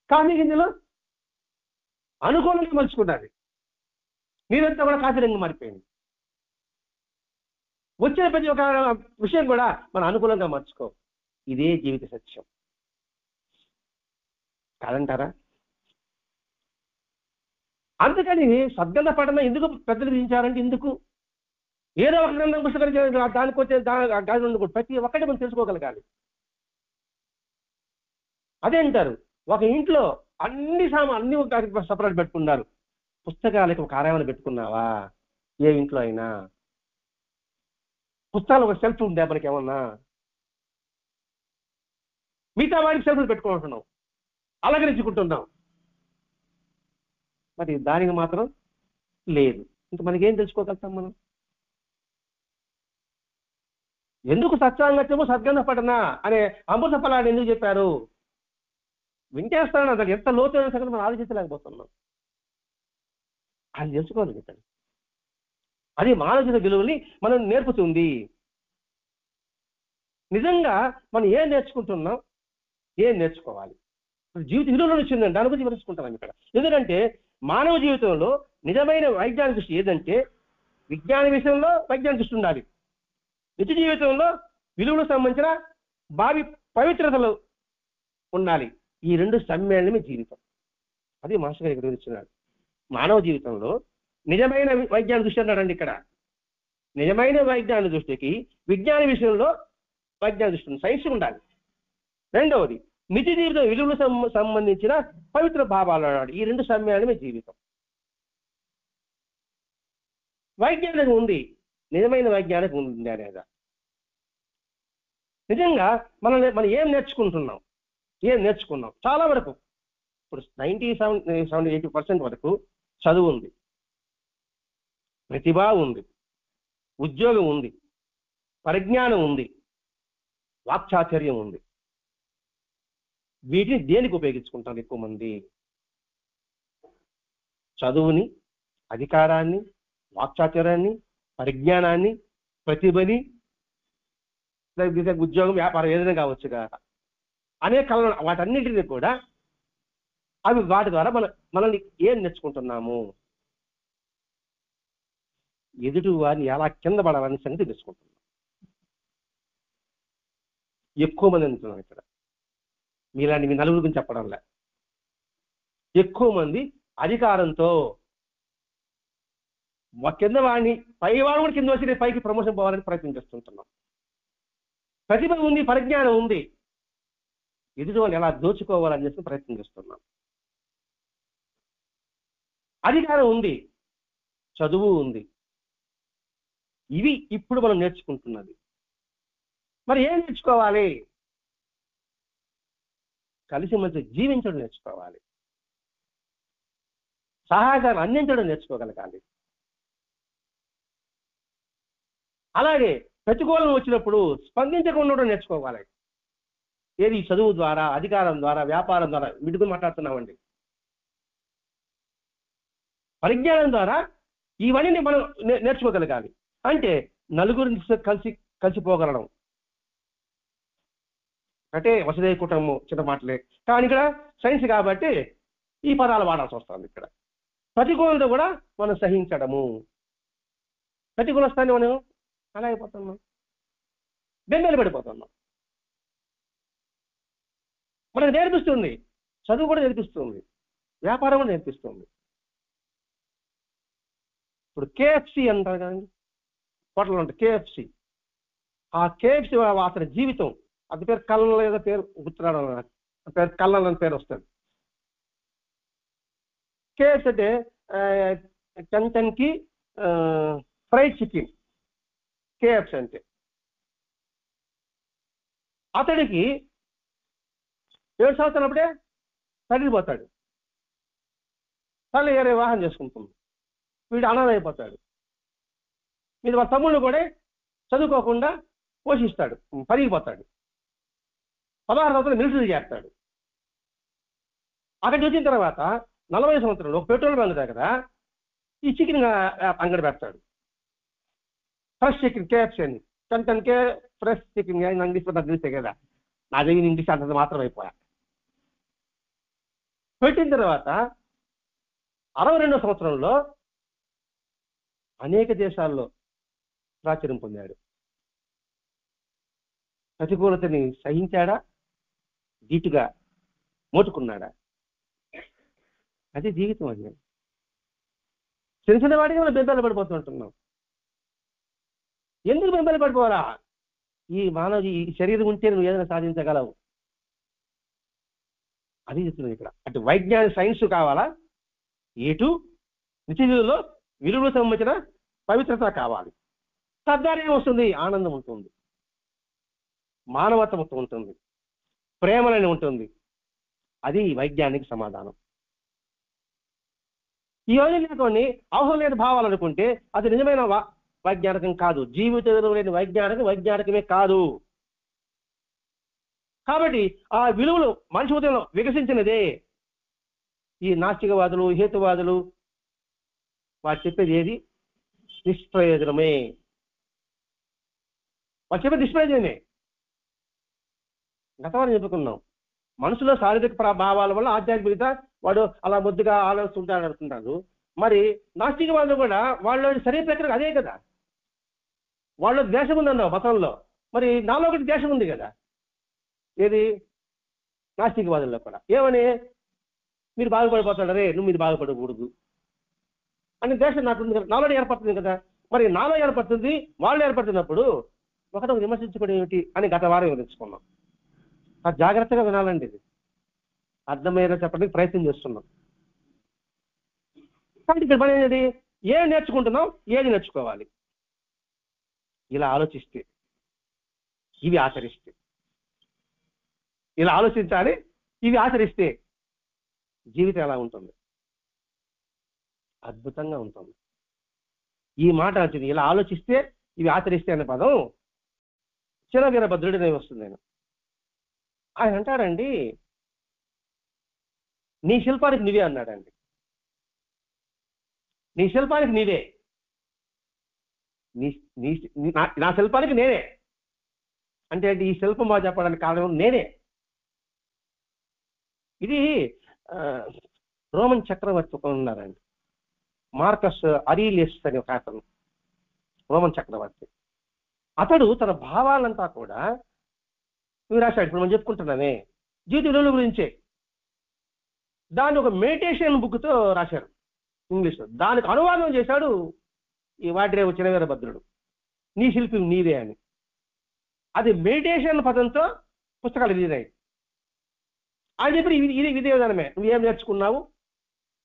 కాఫీ గింజలు అనుకూలంగా మలుచుకున్నది, నీరంతా కూడా కాఫీ రంగు మారిపోయింది. వచ్చిన ప్రతి ఒక్క విషయం కూడా మనం అనుకూలంగా మార్చుకో. ఇదే జీవిత సత్యం కాదంటారా? అందుకని సద్గంధ పఠన ఎందుకు పెద్దలు విధించారంటే, ఎందుకు ఏదో ఒక గ్రంథం పుస్తకం దానికి వచ్చే ప్రతి ఒక్కటి మనం తెలుసుకోగలగాలి. అదే అంటారు, ఒక ఇంట్లో అన్ని సపరేట్ పెట్టుకున్నారు, పుస్తకాలకి ఒక కార్యాలయం పెట్టుకున్నావా? ఏ ఇంట్లో అయినా పుస్తకాలు ఒక సెల్ఫ్ ఉందా? మనకి ఏమన్నా మిగతా వాడికి సెల్ఫ్ పెట్టుకుంటున్నాం, అలంకరించుకుంటున్నాం. మరి దానికి మాత్రం లేదు. ఇంకా మనకేం తెలుసుకోగలుగుతాం మనం? ఎందుకు సత్సాంగత్యము సద్గంధ పఠన అనే అమృత ఫలాన్ని ఎందుకు చెప్పారు? వింటేస్తాను, అసలు ఎంత లోతైన సంగతి మనం ఆలోచించలేకపోతున్నాం. అది తెలుసుకోవాలి కదా. అది మానసిక విలువల్ని మనం నేర్పుతుంది. నిజంగా మనం ఏం నేర్చుకుంటున్నాం, ఏం నేర్చుకోవాలి? జీవిత విలువలు వచ్చిందండి, దాని గురించి వివరించుకుంటాం ఇక్కడ. ఎందుకంటే మానవ జీవితంలో నిజమైన వైజ్ఞానిక దృష్టి ఏదంటే, విజ్ఞాన విషయంలో వైజ్ఞానిక దృష్టి ఉండాలి, నిత్య జీవితంలో విలువలకు సంబంధించిన భావి పవిత్రతలు ఉండాలి. ఈ రెండు సమ్మేళనమే జీవితం. అది మాస్టర్ గారు ఇక్కడ వివరిస్తున్నారు. మానవ జీవితంలో నిజమైన వైజ్ఞానిక దృష్టి అన్నాడండి ఇక్కడ. నిజమైన వైజ్ఞానిక దృష్టికి విజ్ఞాన విషయంలో వైజ్ఞానిక దృష్టి సైన్స్ ఉండాలి. రెండవది నిత్య జీవితం విలువలకు సంబంధించిన పవిత్ర భావాలు అన్నాడు. ఈ రెండు సమ్మేళనమే జీవితం. వైజ్ఞానికం ఉంది, నిజమైన వైజ్ఞానికం ఉంది అనేది. నిజంగా మనం ఏం నేర్చుకున్నాం చాలా వరకు. ఇప్పుడు 97-80% వరకు చదువు ఉంది, ప్రతిభ ఉంది, ఉద్యోగం ఉంది, పరిజ్ఞానం ఉంది, వాక్చాతుర్యం ఉంది. వీటిని దేనికి ఉపయోగించుకుంటారు ఎక్కువ మంది? చదువుని, అధికారాన్ని, వాక్చాతుర్యాన్ని, పరిజ్ఞానాన్ని, ప్రతిభని, ఉద్యోగం, వ్యాపారం ఏదైనా కావచ్చుగా అనేక కళలు, వాటన్నిటిని కూడా వాటి ద్వారా మనల్ని ఏం నేర్చుకుంటున్నాము? ఎదుటి వారిని ఎలా కింద పడాలని సంగతి తెలుసుకుంటున్నాం. ఎక్కువ మంది అంటున్నాం ఇక్కడ, మీలాంటి మీ నలుగురు గురించి చెప్పడంలే. ఎక్కువ మంది అధికారంతో కింద వాడిని, పైవాడు కూడా కింద వచ్చి పైకి ప్రమోషన్ పోవాలని ప్రయత్నం చేస్తుంటున్నాం. ప్రతిభ ఉంది, పరిజ్ఞానం ఉంది, ఎదుటి వాళ్ళు ఎలా దోచుకోవాలని చెప్పి ప్రయత్నం చేస్తున్నాం. అధికారం ఉంది, చదువు ఉంది, ఇవి ఇప్పుడు మనం నేర్చుకుంటున్నది. మరి ఏం నేర్చుకోవాలి? కలిసిమెలిసి జీవించడం నేర్చుకోవాలి, సహాయకారం అందించడం నేర్చుకోగలగాలి. అలాగే ప్రతికూలం వచ్చినప్పుడు స్పందించకుండా ఉండడం నేర్చుకోవాలి. ఏది? చదువు ద్వారా, అధికారం ద్వారా, వ్యాపారం ద్వారా, వీటితో మాట్లాడుతున్నామండి. పరిజ్ఞానం ద్వారా ఇవన్నీ మనం నేర్చుకోగలగాలి. అంటే నలుగురిని కలిసిపోగలడం అంటే వసుదైవ కుటుంబం చిన్న మాటలే, కానీ ఇక్కడ సైన్స్ కాబట్టి ఈ పదాలు వాడాల్సి వస్తుంది. ఇక్కడ ప్రతికూలత కూడా మనం సహించడము. ప్రతికూలస్తాన్ని మనం అలా అయిపోతున్నాం, బెంబేలు పడిపోతున్నాం. మనకు నేర్పిస్తుంది, చదువు కూడా నేర్పిస్తుంది, వ్యాపారం కూడా నేర్పిస్తుంది. ఇప్పుడు కేఎఫ్సి అంటారు కదండి, హోటల్ ఉంటుంది కేఎఫ్సి. ఆ కేఎఫ్సి అతని జీవితం, అది పేరు కల్నల్ ఏదో పేరు గుర్తురావడం, పేరు కల్నల్ అని పేరు వస్తుంది. కేఎఫ్సి అంటే కంటన్కి ఫ్రైడ్ చికెన్ కేఎఫ్సి అంటే. అతడికి 7 సంవత్సరాలు అప్పుడే తగిలిపోతాడు, తల్లి వేరే వివాహం చేసుకుంటుంది, వీడు అనాథ అయిపోతాడు. మీరు వాళ్ళ తమ్ముళ్ళు కూడా చదువుకోకుండా పోషిస్తాడు, పరిగిపోతాడు. 16 సంవత్సరాలు మిలిటరీ చేస్తాడు. అక్కడికి వచ్చిన తర్వాత 40 సంవత్సరాలు ఒక పెట్రోల్ బంక్ దగ్గర ఈ చికెన్ అంగడి పెడతాడు. ఫ్రెష్ చికెన్ కేఎఫ్సి అని, కంటన్కే ఫ్రెష్ చికెన్. ఇంగ్లీష్ నాకు తెలిసే కదా, నా దగ్గర ఇంగ్లీష్ అంత మాత్రం అయిపోయా. పెట్టిన తర్వాత 62వ సంవత్సరంలో అనేక దేశాల్లో ప్రాచుర్యం పొందాడు. ప్రతికూలతని సహించాడా, ధీటుగా మోటుకున్నాడా? అదే జీవితం. అది చిన్న చిన్న వాడికి మనం బెంబేలు పడిపోతుంటున్నాం. ఎందుకు బెంబేలు పడిపోవాలా? ఈ ఈ శరీరం ఉంటే నువ్వు ఏదైనా సాధించగలవు. అది చెప్తున్నాను ఇక్కడ. అటు వైజ్ఞానిక సైన్స్ కావాలా, ఇటు నిత్యజీవితంలో విలువలకు సంబంధించిన పవిత్రత కావాలి. తద్వారా ఏమొస్తుంది? ఆనందం ఉంటుంది, మానవత్వం ఉంటుంది, ప్రేమలని ఉంటుంది. అది వైజ్ఞానిక సమాధానం. ఇవన్నీ లేకొని అవసరం లేని భావాలు అనుకుంటే అది నిజమైన వైజ్ఞానికం కాదు. జీవితంలో లేని వైజ్ఞానికమే కాదు. కాబట్టి ఆ విలువలు మనిషి ఉదయంలో వికసించినదే. ఈ నాస్తికవాదులు, హేతువాదులు వారు చెప్పేది ఏది? నిష్ప్రయోజనమే. వాళ్ళు చెప్పేది నిష్ప్రయోజనమే. గతవారం చెప్పుకున్నాం, మనసులో శారీరక భావాల వల్ల ఆధ్యాత్మికత వాడు అలా ముద్దుగా ఆలోచిస్తుంటాడు అనుకుంటారు. మరి నాస్తికవాదులు కూడా వాళ్ళ శరీర ప్రక్రియ అదే కదా. వాళ్ళ దేశం ఉందన్నావు మతంలో, మరి నాలో ఒకటి దేశం ఉంది కదా. ఏది? నాస్తికవాదుల్లో కూడా ఏమని? మీరు బాగుపడిపోతాడు, రే నువ్వు మీరు బాగుపడకూడదు అని దేశం నాకు ఉంది కదా, నాలో ఏర్పడుతుంది కదా. మరి నాలో ఏర్పడుతుంది, వాళ్ళు ఏర్పడుతున్నప్పుడు ఒకటి విమర్శించుకోవడం ఏమిటి అని గత వారం వివరించుకున్నాం. అది జాగ్రత్తగా వినాలండి. ఇది అర్థమయ్యేలా చెప్పడానికి ప్రయత్నం చేస్తున్నాం. కాబట్టి ఇక్కడ పని ఏంటి? ఏం నేర్చుకుంటున్నాం, ఏది నేర్చుకోవాలి? ఇలా ఆలోచిస్తే, ఇవి ఆచరిస్తే, ఇలా ఆలోచించాలి, ఇవి ఆచరిస్తే జీవితం ఎలా ఉంటుంది? అద్భుతంగా ఉంటుంది. ఈ మాట వచ్చింది, ఇలా ఆలోచిస్తే ఇవి ఆచరిస్తే అనే పదం చిన్న వీరభద్రుడినే వస్తుంది. ఆయన అంటాడండి, నీ శిల్పానికి నీవే అన్నాడండి. నీ శిల్పానికి నీవే, నా శిల్పానికి నేనే. అంటే ఈ శిల్పం బాగా చెప్పడానికి కారణం నేనే. ఇది రోమన్ చక్రవర్తి ఉన్నారండి, మార్కస్ అరీలియస్ అనే ఒక అతను, రోమన్ చక్రవర్తి. అతడు తన భావాలంతా కూడా రాశాడు. ఇప్పుడు మనం చెప్పుకుంటున్నామే జీవిత విలువల గురించే. దాన్ని ఒక మెడిటేషన్ బుక్తో రాశారు ఇంగ్లీష్లో. దానికి అనువాదం చేశాడు ఈ వాటిరేవు చిన్న వీరభద్రుడు, నీ శిల్పి నీవే అని. అది మెడిటేషన్ పదంతో పుస్తకాలు రిలీజ్ అయ్యాయి. అని చెప్పి ఇది విధి విధానమే. నువ్వేం నేర్చుకున్నావు,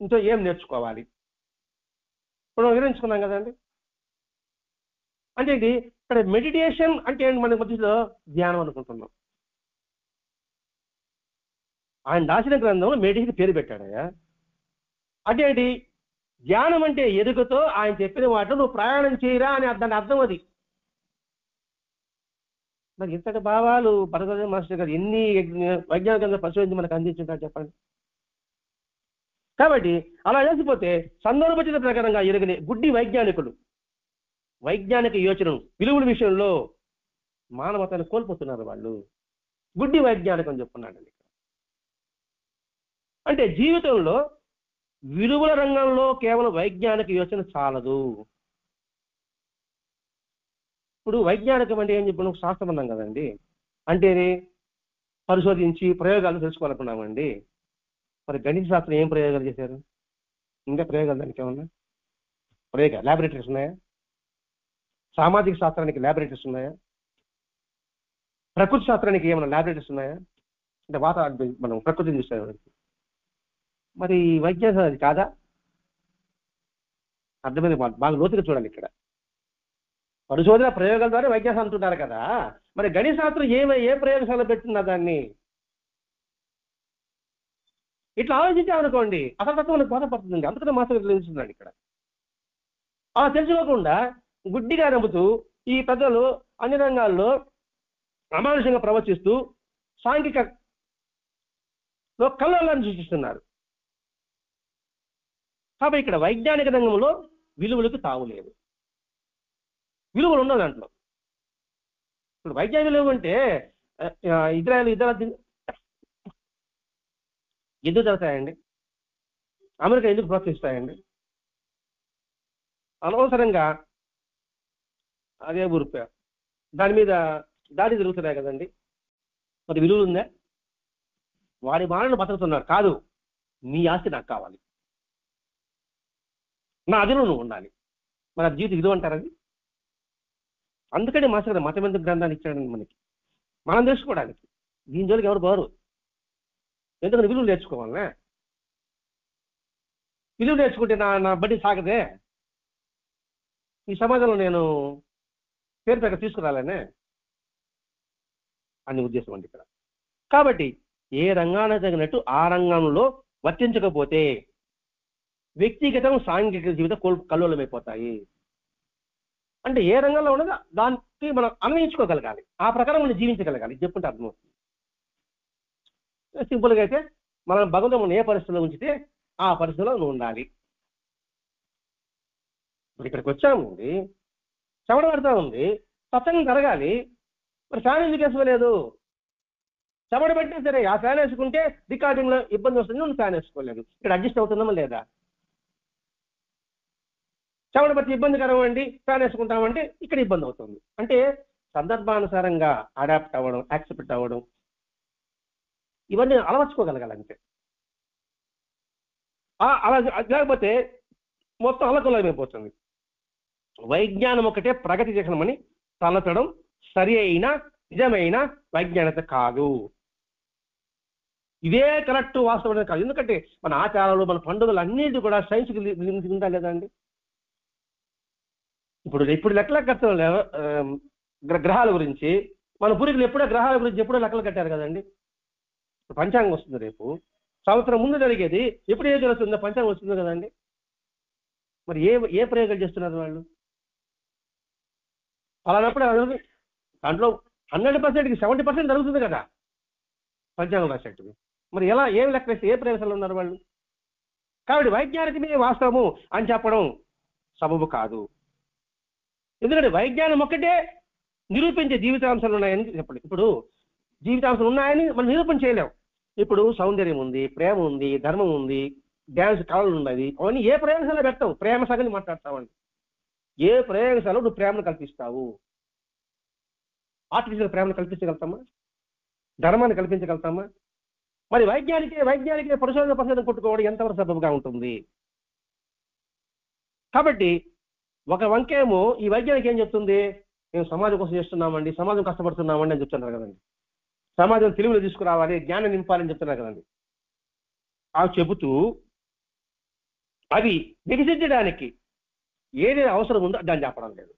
ఇంట్లో ఏం నేర్చుకోవాలి, ఇప్పుడు వివరించుకున్నాం కదండి. అంటే ఇది ఇక్కడ మెడిటేషన్ అంటే ఏంటి, మన మధ్యలో ధ్యానం అనుకుంటున్నాం. ఆయన రాసిన గ్రంథంలో మెడిటేషన్ పేరు పెట్టాడయ్యా. అంటే ఏంటి, ధ్యానం అంటే ఎదుగుతో ఆయన చెప్పిన వాటిలో నువ్వు ప్రయాణం చేయరా అని దాని అర్థం అది. మరి ఇంతటి భావాలు భరద్వాజ మాస్టర్ గారు ఎన్ని వైజ్ఞానికంగా పరిశోధించి మనకు అందించుంటారు చెప్పండి. కాబట్టి అలా చేసిపోతే సందర్భోచిత ప్రకారంగా ఎరగని గుడ్డి వైజ్ఞానికులు వైజ్ఞానిక యోచనను విలువల విషయంలో మానవతను కోల్పోతున్నారు. వాళ్ళు గుడ్డి వైజ్ఞానికం అని చెప్పున్నాడు. అంటే జీవితంలో విలువల రంగంలో కేవలం వైజ్ఞానిక యోచన చాలదు. ఇప్పుడు వైజ్ఞానికం అంటే ఏం చెప్పిన శాస్త్రం అన్నాం కదండి. అంటే పరిశోధించి ప్రయోగాలు తెలుసుకోవాలనుకున్నామండి. మరి గణిత శాస్త్రం ఏం ప్రయోగాలు చేశారు? ఇంకా ప్రయోగాలు దానికి ఏమన్నా ల్యాబొరేటరీస్ ఉన్నాయా? సామాజిక శాస్త్రానికి ల్యాబొరేటరీస్ ఉన్నాయా? ప్రకృతి శాస్త్రానికి ఏమైనా ల్యాబొరేటరీస్ ఉన్నాయా? అంటే వాతావరణం మనం ప్రకృతిని చూస్తాం. మరి వైజ్ఞానికం అది కాదా? అర్థమైంది. బాగా లోతుగా చూడాలి. ఇక్కడ పరిశోధన ప్రయోగాల ద్వారా వైజ్ఞానం అంటున్నారు కదా, మరి గణిత శాస్త్రం ఏ ప్రయోగశాల పెడుతున్నా దాన్ని ఇట్లా ఆలోచించామనుకోండి అసలు తత్వం మనకు బోధపడుతుంది. అందుకనే మాస్టర్ తెలుస్తున్నాడు ఇక్కడ. అలా తెలుసుకోకుండా గుడ్డిగా నమ్ముతూ ఈ పెద్దలు అన్ని రంగాల్లో అమానుషంగా ప్రవర్తిస్తూ సాంఘికలో కల్లోలాన్ని సృష్టిస్తున్నారు. కాబట్టి ఇక్కడ వైజ్ఞానిక రంగంలో విలువలకు తావులేదు. విలువలు ఉండవు దాంట్లో. ఇప్పుడు వైజ్ఞానిక విలువ అంటే ఇజ్రాయెల్ ఎందుకు జరుగుతాయండి? అమెరికా ఎందుకు ప్రోత్సహిస్తాయండి? అనవసరంగా అదే ఊరు దాని మీద దాడి జరుగుతున్నాయి కదండి. మరి విలువ ఉందా? వాడి మానను బతుకుతున్నాడు కాదు, నీ ఆస్తి నాకు కావాలి, నా అదిలో నువ్వు ఉండాలి. మరి అది జీవిత విలువ అంటారది. అందుకని మాస్టర్ మతం ఎందుకు గ్రంథాన్ని ఇచ్చాడండి మనకి, మనం తెలుసుకోవడానికి. దీని జోలికి ఎవరు పోరు. ఎందుకంటే విలువ నేర్చుకోవాలనే. విలువ నేర్చుకుంటే నా బడ్డీ సాగదే, ఈ సమాజంలో నేను పేరు పేరు తీసుకురాలనే అని ఉద్దేశం అండి ఇక్కడ. కాబట్టి ఏ రంగానికి తగినట్టు ఆ రంగంలో వర్తించకపోతే వ్యక్తిగతం సాంఘిక జీవితం కల్లోలమైపోతాయి. అంటే ఏ రంగంలో ఉన్నదో దానికి మనం అన్వయించుకోగలగాలి, ఆ ప్రకారం మనం జీవించగలగాలి. చెప్పుకుంటే అర్థమవుతుంది. సింపుల్గా అయితే మనం భగవంతుడు ఏ పరిస్థితిలో ఉంచితే ఆ పరిస్థితిలో నువ్వు ఉండాలి. ఇప్పుడు ఇక్కడికి వచ్చామండి, చెమట పడతా ఉంది, సత్సంగం జరగాలి. మరి ఫ్యాన్ ఎందుకు వేసుకోలేదు? చెమట పెట్టినా సరే ఆ ఫ్యాన్ వేసుకుంటే రికార్డింగ్లో ఇబ్బంది వస్తుంది, నువ్వు ఫ్యాన్ వేసుకోలేదు. ఇక్కడ అడ్జస్ట్ అవుతుందా లేదా? చెమట పట్టి ఇబ్బందికరం అండి, ఫ్యాన్ వేసుకుంటామంటే ఇక్కడ ఇబ్బంది అవుతుంది. అంటే సందర్భానుసారంగా అడాప్ట్ అవ్వడం, యాక్సెప్ట్ అవ్వడం, ఇవన్నీ అలవర్చుకోగలగాలంటే. అలా లేకపోతే మొత్తం అలకలమైపోతుంది. వైజ్ఞానం ఒకటే ప్రగతి చేసినామని తలచడం సరి అయిన నిజమైన వైజ్ఞానికత కాదు. ఇదే కరెక్ట్ వాస్తవం కాదు. ఎందుకంటే మన ఆచారాలు, మన పండుగలు అన్నింటి కూడా సైన్స్కి ఉందా లేదా అండి? ఇప్పుడు లెక్కలు కట్టడం గ్రహాల గురించి మన పూర్వీకులు ఎప్పుడో గ్రహాల గురించి ఎప్పుడో లెక్కలు కట్టారు కదండి. పంచాంగం వస్తుంది రేపు, సంవత్సరం ముందు జరిగేది ఎప్పుడు ఏం జరుగుతుందో పంచాంగం వస్తుంది కదండి. మరి ఏ ప్రయోగాలు చేస్తున్నారు వాళ్ళు? అలానప్పుడు దాంట్లో 100%కి 70% జరుగుతుంది కదా పంచాంగం రాసేట్టువి. మరి ఏం లెక్క వేస్తే ఏ ప్రయోగాలు ఉన్నారు వాళ్ళు? కాబట్టి వైజ్ఞానికమే వాస్తవము అని చెప్పడం సబబు కాదు. ఎందుకంటే వైజ్ఞానం ఒక్కటే నిరూపించే జీవితాంశాలు ఉన్నాయని చెప్పండి. ఇప్పుడు జీవితాంశాలు ఉన్నాయని మనం నిరూపణ చేయలేం. ఇప్పుడు సౌందర్యం ఉంది, ప్రేమ ఉంది, ధర్మం ఉంది, డ్యాన్స్ కళలు ఉన్నాయి. అవన్నీ ఏ ప్రయోగశాల పెట్టావు? ప్రేమ సంగతి మాట్లాడతావండి. ఏ ప్రయోగశాలలో నువ్వు ప్రేమను కల్పిస్తావు? ఆర్టిఫిషియల్ ప్రేమను కల్పించగలుగుతామా? ధర్మాన్ని కల్పించగలుగుతామా? మరి వైజ్ఞానిక పరిశోధన కొట్టుకోవడం ఎంతవరకు సబబుగా ఉంటుంది? కాబట్టి ఒక వంకేమో ఈ వైజ్ఞానిక ఏం చెప్తుంది, మేము సమాజం కోసం చేస్తున్నామండి, సమాజం కష్టపడుతున్నామండి అని చెప్తున్నారు కదండి. సమాజం తెలుగులో తీసుకురావాలి, జ్ఞానం నింపాలని చెప్తున్నారు కదండి. అవి చెబుతూ అవి వికసించడానికి ఏదైనా అవసరం ఉందో దాన్ని చెప్పడం లేదు.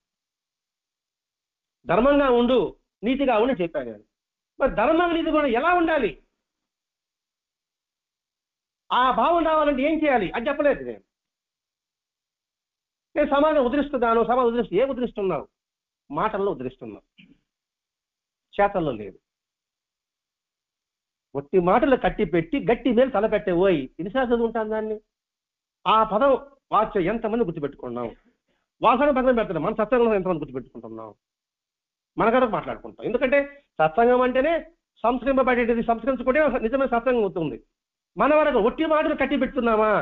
ధర్మంగా ఉండు, నీతిగా ఉండి చెప్పాను నేను. మరి ధర్మం నీతి కూడా ఎలా ఉండాలి, ఆ భావం రావాలంటే ఏం చేయాలి అది చెప్పలేదు. నేను సమాజం ఉద్ధరిస్తున్నాను, సమాజం ఉద్ధరిస్తూ ఏం ఉద్ధరిస్తున్నావు? మాటల్లో ఉద్ధరిస్తున్నావు, చేతల్లో లేదు. ఒట్టి మాటలు కట్టి పెట్టి గట్టి మేలు తలపెట్టే పోయి ఎన్నిసార్లు చదువుకుంటాను దాన్ని. ఆ పదం వాక్యం ఎంతమంది గుర్తుపెట్టుకున్నాం? వాసన పదం పెడతాం, మన సత్సంగంలో ఎంతమంది గుర్తుపెట్టుకుంటున్నాం? మనకరకు మాట్లాడుకుంటాం. ఎందుకంటే సత్సంగం అంటేనే సంస్కరింపబడేది, సంస్కరించుకుంటే నిజమైన సత్సంగం అవుతుంది. మన వరకు ఒట్టి మాటలు కట్టి పెడుతున్నామా?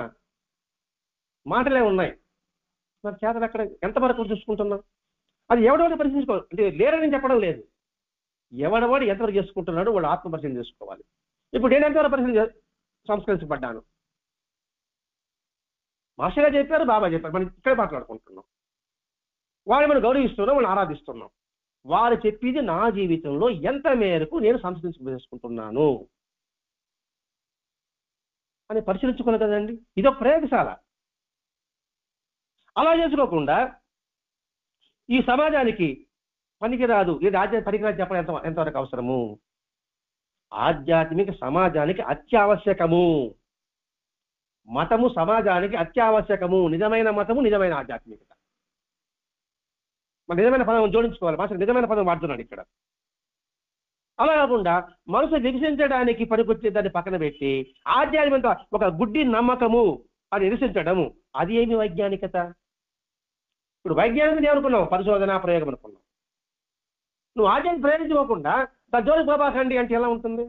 మాటలే ఉన్నాయి, మరి చేతలు ఎక్కడ ఎంతవరకు చూసుకుంటున్నాం? అది ఎవడెవడు పరిశీలించుకో, అంటే లేరని చెప్పడం లేదు. ఎవడవాడు ఎంతవరకు చేసుకుంటున్నాడు వాళ్ళు ఆత్మపరిశీలన చేసుకోవాలి. ఇప్పుడు నేను ఎంతవరకు పరిశీలన సంస్కరించబడ్డాను? మాస్టర్గా చెప్పారు, బాబా చెప్పారు, మనం ఇక్కడే మాట్లాడుకుంటున్నాం. వాళ్ళు మనం గౌరవిస్తున్నాం, మనం ఆరాధిస్తున్నాం. వారు చెప్పింది నా జీవితంలో ఎంత మేరకు నేను సంస్కరించుకుంటున్నాను అని పరిశీలించుకున్నాను కదండి. ఇదొక ప్రయోగశాల. అలా చేసుకోకుండా ఈ సమాజానికి పనికిరాదు, ఇది ఆధ్యాత్మిక పనికిరాదు చెప్పడం ఎంతవరకు అవసరము? ఆధ్యాత్మిక సమాజానికి అత్యావశ్యకము. మతము సమాజానికి అత్యావశ్యకము. నిజమైన మతము, నిజమైన ఆధ్యాత్మికత. మన నిజమైన పదం జోడించుకోవాలి. మాస్టర్ నిజమైన పదం వాడుతున్నాడు ఇక్కడ. అలా కాకుండా మనసు వికసించడానికి పనికొచ్చే దాన్ని పక్కన పెట్టి ఆధ్యాత్మిక ఒక గుడ్డి నమ్మకము అని నిరసించడము, అది ఏమి వైజ్ఞానికత? ఇప్పుడు వైజ్ఞానికత అనుకున్నావు, పరిశోధన ప్రయోగం అనుకున్నావు. నువ్వు ఆధ్యాత్మిక ప్రయోగించుకోకుండా జోలికి బాబాకండి అంటే ఎలా ఉంటుంది?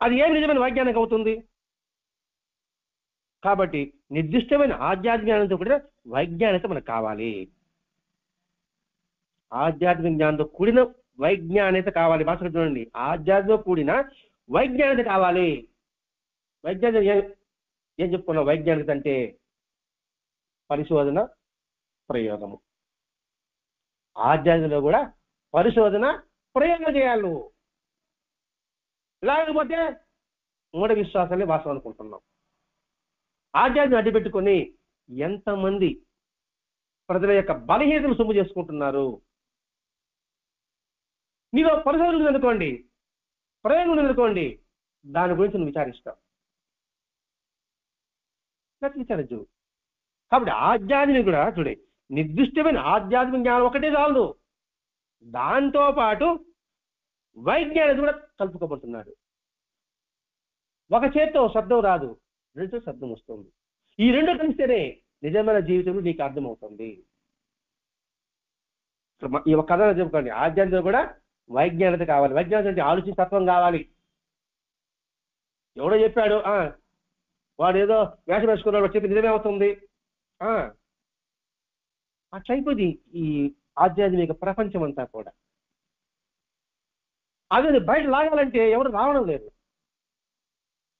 అది ఏమి నిజమైన వైజ్ఞానిక అవుతుంది? కాబట్టి నిర్దిష్టమైన ఆధ్యాత్మిక జ్ఞానంతో కూడిన వైజ్ఞానికత మనకు కావాలి. ఆధ్యాత్మిక జ్ఞానంతో కూడిన వైజ్ఞానికత కావాలి. భాషలో చూడండి, ఆధ్యాత్మిక కూడిన వైజ్ఞానికత కావాలి. వైజ్ఞానికత ఏం చెప్పుకున్నావు? వైజ్ఞానికత అంటే పరిశోధన ప్రయోగము. ఆధ్యాత్మికలో కూడా పరిశోధన ప్రయోగం చేయాలి నువ్వు. లేకపోతే మూఢ విశ్వాసాన్ని వాస్తవం అనుకుంటున్నావు. ఆధ్యాత్మిక అడ్డు పెట్టుకొని ఎంతమంది ప్రజల యొక్క బలహీనతను సొమ్ము చేసుకుంటున్నారు. నీలో పరిశోధన ఉందనుకోండి, ప్రయోగం ఉందనుకోండి, దాని గురించి నువ్వు విచారిస్తావు, విచారించు. కాబట్టి ఆధ్యాత్మిక కూడా చూడే, నిర్దిష్టమైన ఆధ్యాత్మిక జ్ఞానం ఒకటే చాలు, దాంతో పాటు వైజ్ఞానిక కూడా కలుపుకోబడుతున్నాడు. ఒక చేత్తో శబ్దం రాదు, రెండుతో శబ్దం వస్తుంది. ఈ రెండు కలిస్తేనే నిజమైన జీవితంలో నీకు అర్థమవుతుంది. ఈ ఒక కథ చెప్పుకోండి, ఆధ్యాత్మిక కూడా వైజ్ఞానికత కావాలి. వైజ్ఞానికత అంటే ఆలోచించే తత్వం కావాలి. ఎవడో చెప్పాడు, వాడు ఏదో వేషం వేసుకున్నాడు, చెప్పి నిజమే అవుతుంది, అట్లయిపోయింది ఈ ఆధ్యాత్మిక ప్రపంచం అంతా కూడా. అదే బయట లాగాలంటే ఎవరు రావడం లేదు.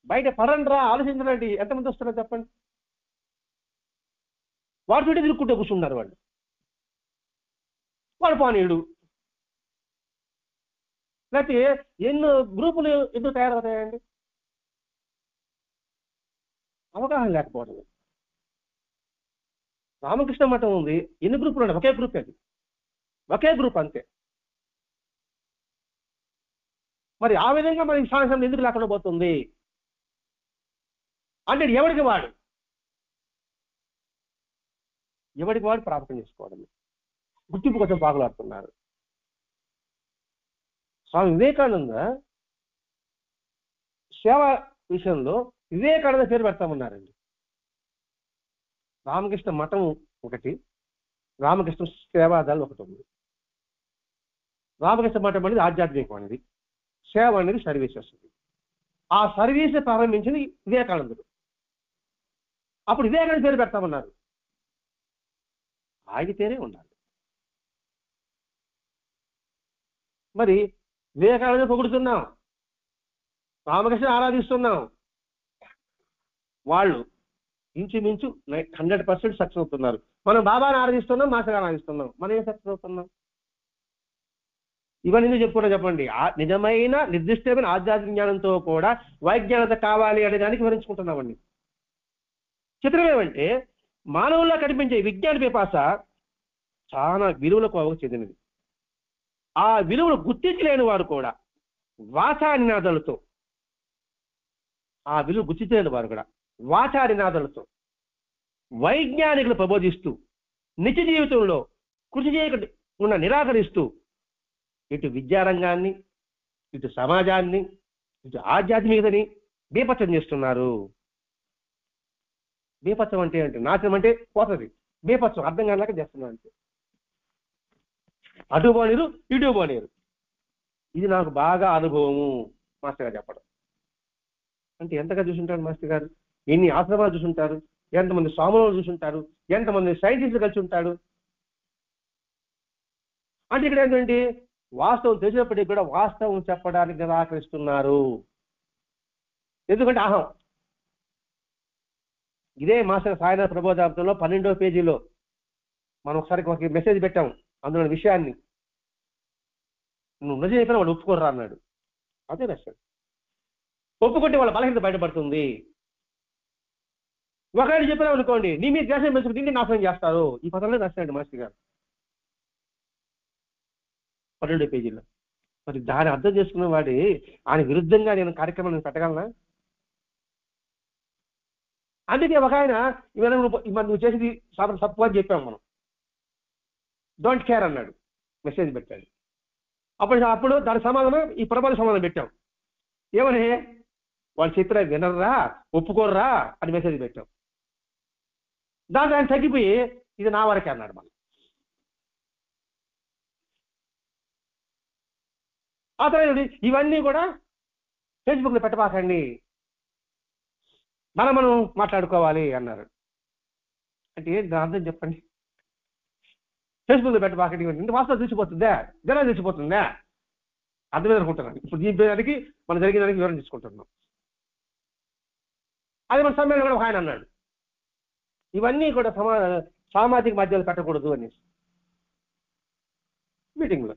బయట పడండ్రా ఆలోచించడానికి ఎంతమంది వస్తున్నారో చెప్పండి. వాడు చుట్టూ తిరుక్కుంటూ కూర్చున్నారు వాళ్ళు. వాడు పానీయుడు. లేకపోతే ఎన్నో గ్రూపులు ఎందుకు తయారవుతాయండి? అవగాహన లేకపోవడం. రామకృష్ణ మఠం ఉంది, ఎన్ని గ్రూపులు ఉన్నాయి? ఒకే గ్రూప్, అది ఒకే గ్రూప్ అంతే. మరి ఆ విధంగా మనకి సాంసం ఎందుకు లేకుండా పోతుంది అంటే ఎవరికి వాడు ప్రాపకం చేసుకోవడం, గుర్తింపు కోసం పాకులాడుతున్నారు. స్వామి వివేకానంద సేవ విషయంలో వివేకానంద పేరు పెడతామన్నారండి. రామకృష్ణ మఠం ఒకటి, రామకృష్ణ సేవాదాలు ఒకటి ఉంది. రామకృష్ణ మఠం అనేది ఆధ్యాత్మికం అనేది, సేవ అనేది సర్వీస్ వస్తుంది. ఆ సర్వీస్ ప్రారంభించింది వివేకానందుడు. అప్పుడు వివేకానంద పేరు పెడతామన్నారు. ఆయన పేరే ఉండాలి. మరి వివేకానంద పొగుడుతున్నాం, రామకృష్ణ ఆరాధిస్తున్నాం, వాళ్ళు ఇంచుమించు 100% సక్సెస్ అవుతున్నారు. మనం బాబాని ఆరాధిస్తున్నాం, మాస్టర్ ఆరాధిస్తున్నాం, మనం ఏం సక్సెస్ అవుతున్నాం? ఇవన్నీ ఎందుకు చెప్పుకున్నా చెప్పండి? నిజమైన నిర్దిష్టమైన ఆధ్యాత్మిక జ్ఞానంతో కూడా వైజ్ఞానికత కావాలి అనే దానికి వివరించుకుంటున్నామండి. చిత్రం ఏమంటే మానవుల్లో కనిపించే విజ్ఞాన పిపాస చాలా విలువల కోవకు చెందినది. ఆ విలువలు గుర్తించలేని వారు కూడా వాచా నినాదాలతో, ఆ విలువ గుర్తించలేని వారు కూడా వాచా నినాదాలతో వైజ్ఞానికులు ప్రబోధిస్తూ నిత్య జీవితంలో కృషి చేయకుండా నిరాకరిస్తూ ఇటు విద్యారంగాన్ని, ఇటు సమాజాన్ని, ఇటు ఆధ్యాత్మికతని బీపత్సం చేస్తున్నారు. బీపత్సం అంటే ఏంటి? నాశనం అంటే పోతుంది. బీపత్సం అర్థం కాలేక చేస్తున్నారు అంటే అటు పోనీరు ఇటు పోనీరు. ఇది నాకు బాగా అనుభవము మాస్టర్ గారు చెప్పడం. అంటే ఎంతగా చూసుంటారు మాస్టర్ గారు? ఎన్ని ఆశ్రమాలు చూసుంటారు, ఎంతమంది స్వాములు చూసుంటారు, ఎంతమంది సైంటిస్టులు కలిసి ఉంటాడు. అంటే ఇక్కడ ఏంటంటే వాస్తవం తెలిసినప్పటికీ కూడా వాస్తవం చెప్పడానికి నిరాకరిస్తున్నారు. ఎందుకంటే అహం. ఇదే మాస్టర్ సాయినాథ్ ప్రబోధామృతంలో 12వ పేజీలో మనం ఒకసారి ఒక మెసేజ్ పెట్టాము. అందులో విషయాన్ని నువ్వు నిజం చెప్పినా వాళ్ళు ఒప్పుకోర్రా అన్నాడు. అదే రాశాడు. ఒప్పుకుంటే వాళ్ళ బలహీనత బయటపడుతుంది. ఒకవేళ చెప్పినా అనుకోండి, నీ మీద దేశం పెంచుకుని నిన్ను నాశనం చేస్తారు. ఈ పదంలో రాశాడు మాస్టర్ గారు 12వ పేజీలో. మరి దాన్ని అర్థం చేసుకున్న వాడి ఆయన విరుద్ధంగా నేను కార్యక్రమాన్ని పెట్టగలనా? అందుకే ఒక ఆయన నువ్వు చేసేది తప్పు అని చెప్పాము మనం. డోంట్ కేర్ అన్నాడు, మెసేజ్ పెట్టాడు. అప్పుడు దాని సమాధానం ఈ ప్రబల సమాధానం పెట్టాం. ఏమని? వాళ్ళు చెప్పిన వినర్రా, ఒప్పుకోర్రా అని మెసేజ్ పెట్టాం. దాంట్లో ఆయన తగ్గిపోయి ఇది నా వరకే అన్నాడు. మనం ఆ తర్వాత ఇవన్నీ కూడా ఫేస్బుక్లో పెట్టబాకండి, మనం మాట్లాడుకోవాలి అన్నారు. అంటే ఏంటి అర్థం చెప్పండి? ఫేస్బుక్లో పెట్టబాకండి ఇంత వాస్తవం తెలిసిపోతుందా? జనాలు తెలిసిపోతుందా? అర్థం అనుకుంటున్నాను. ఇప్పుడు దీని పేరుకి మనం జరిగిన దానికి వివరణ తీసుకుంటున్నాం. అది మన సమ్మేళనం కూడా ఒక ఆయన అన్నాడు ఇవన్నీ కూడా సామాజిక మాధ్యమాలు పెట్టకూడదు అని మీటింగ్లో.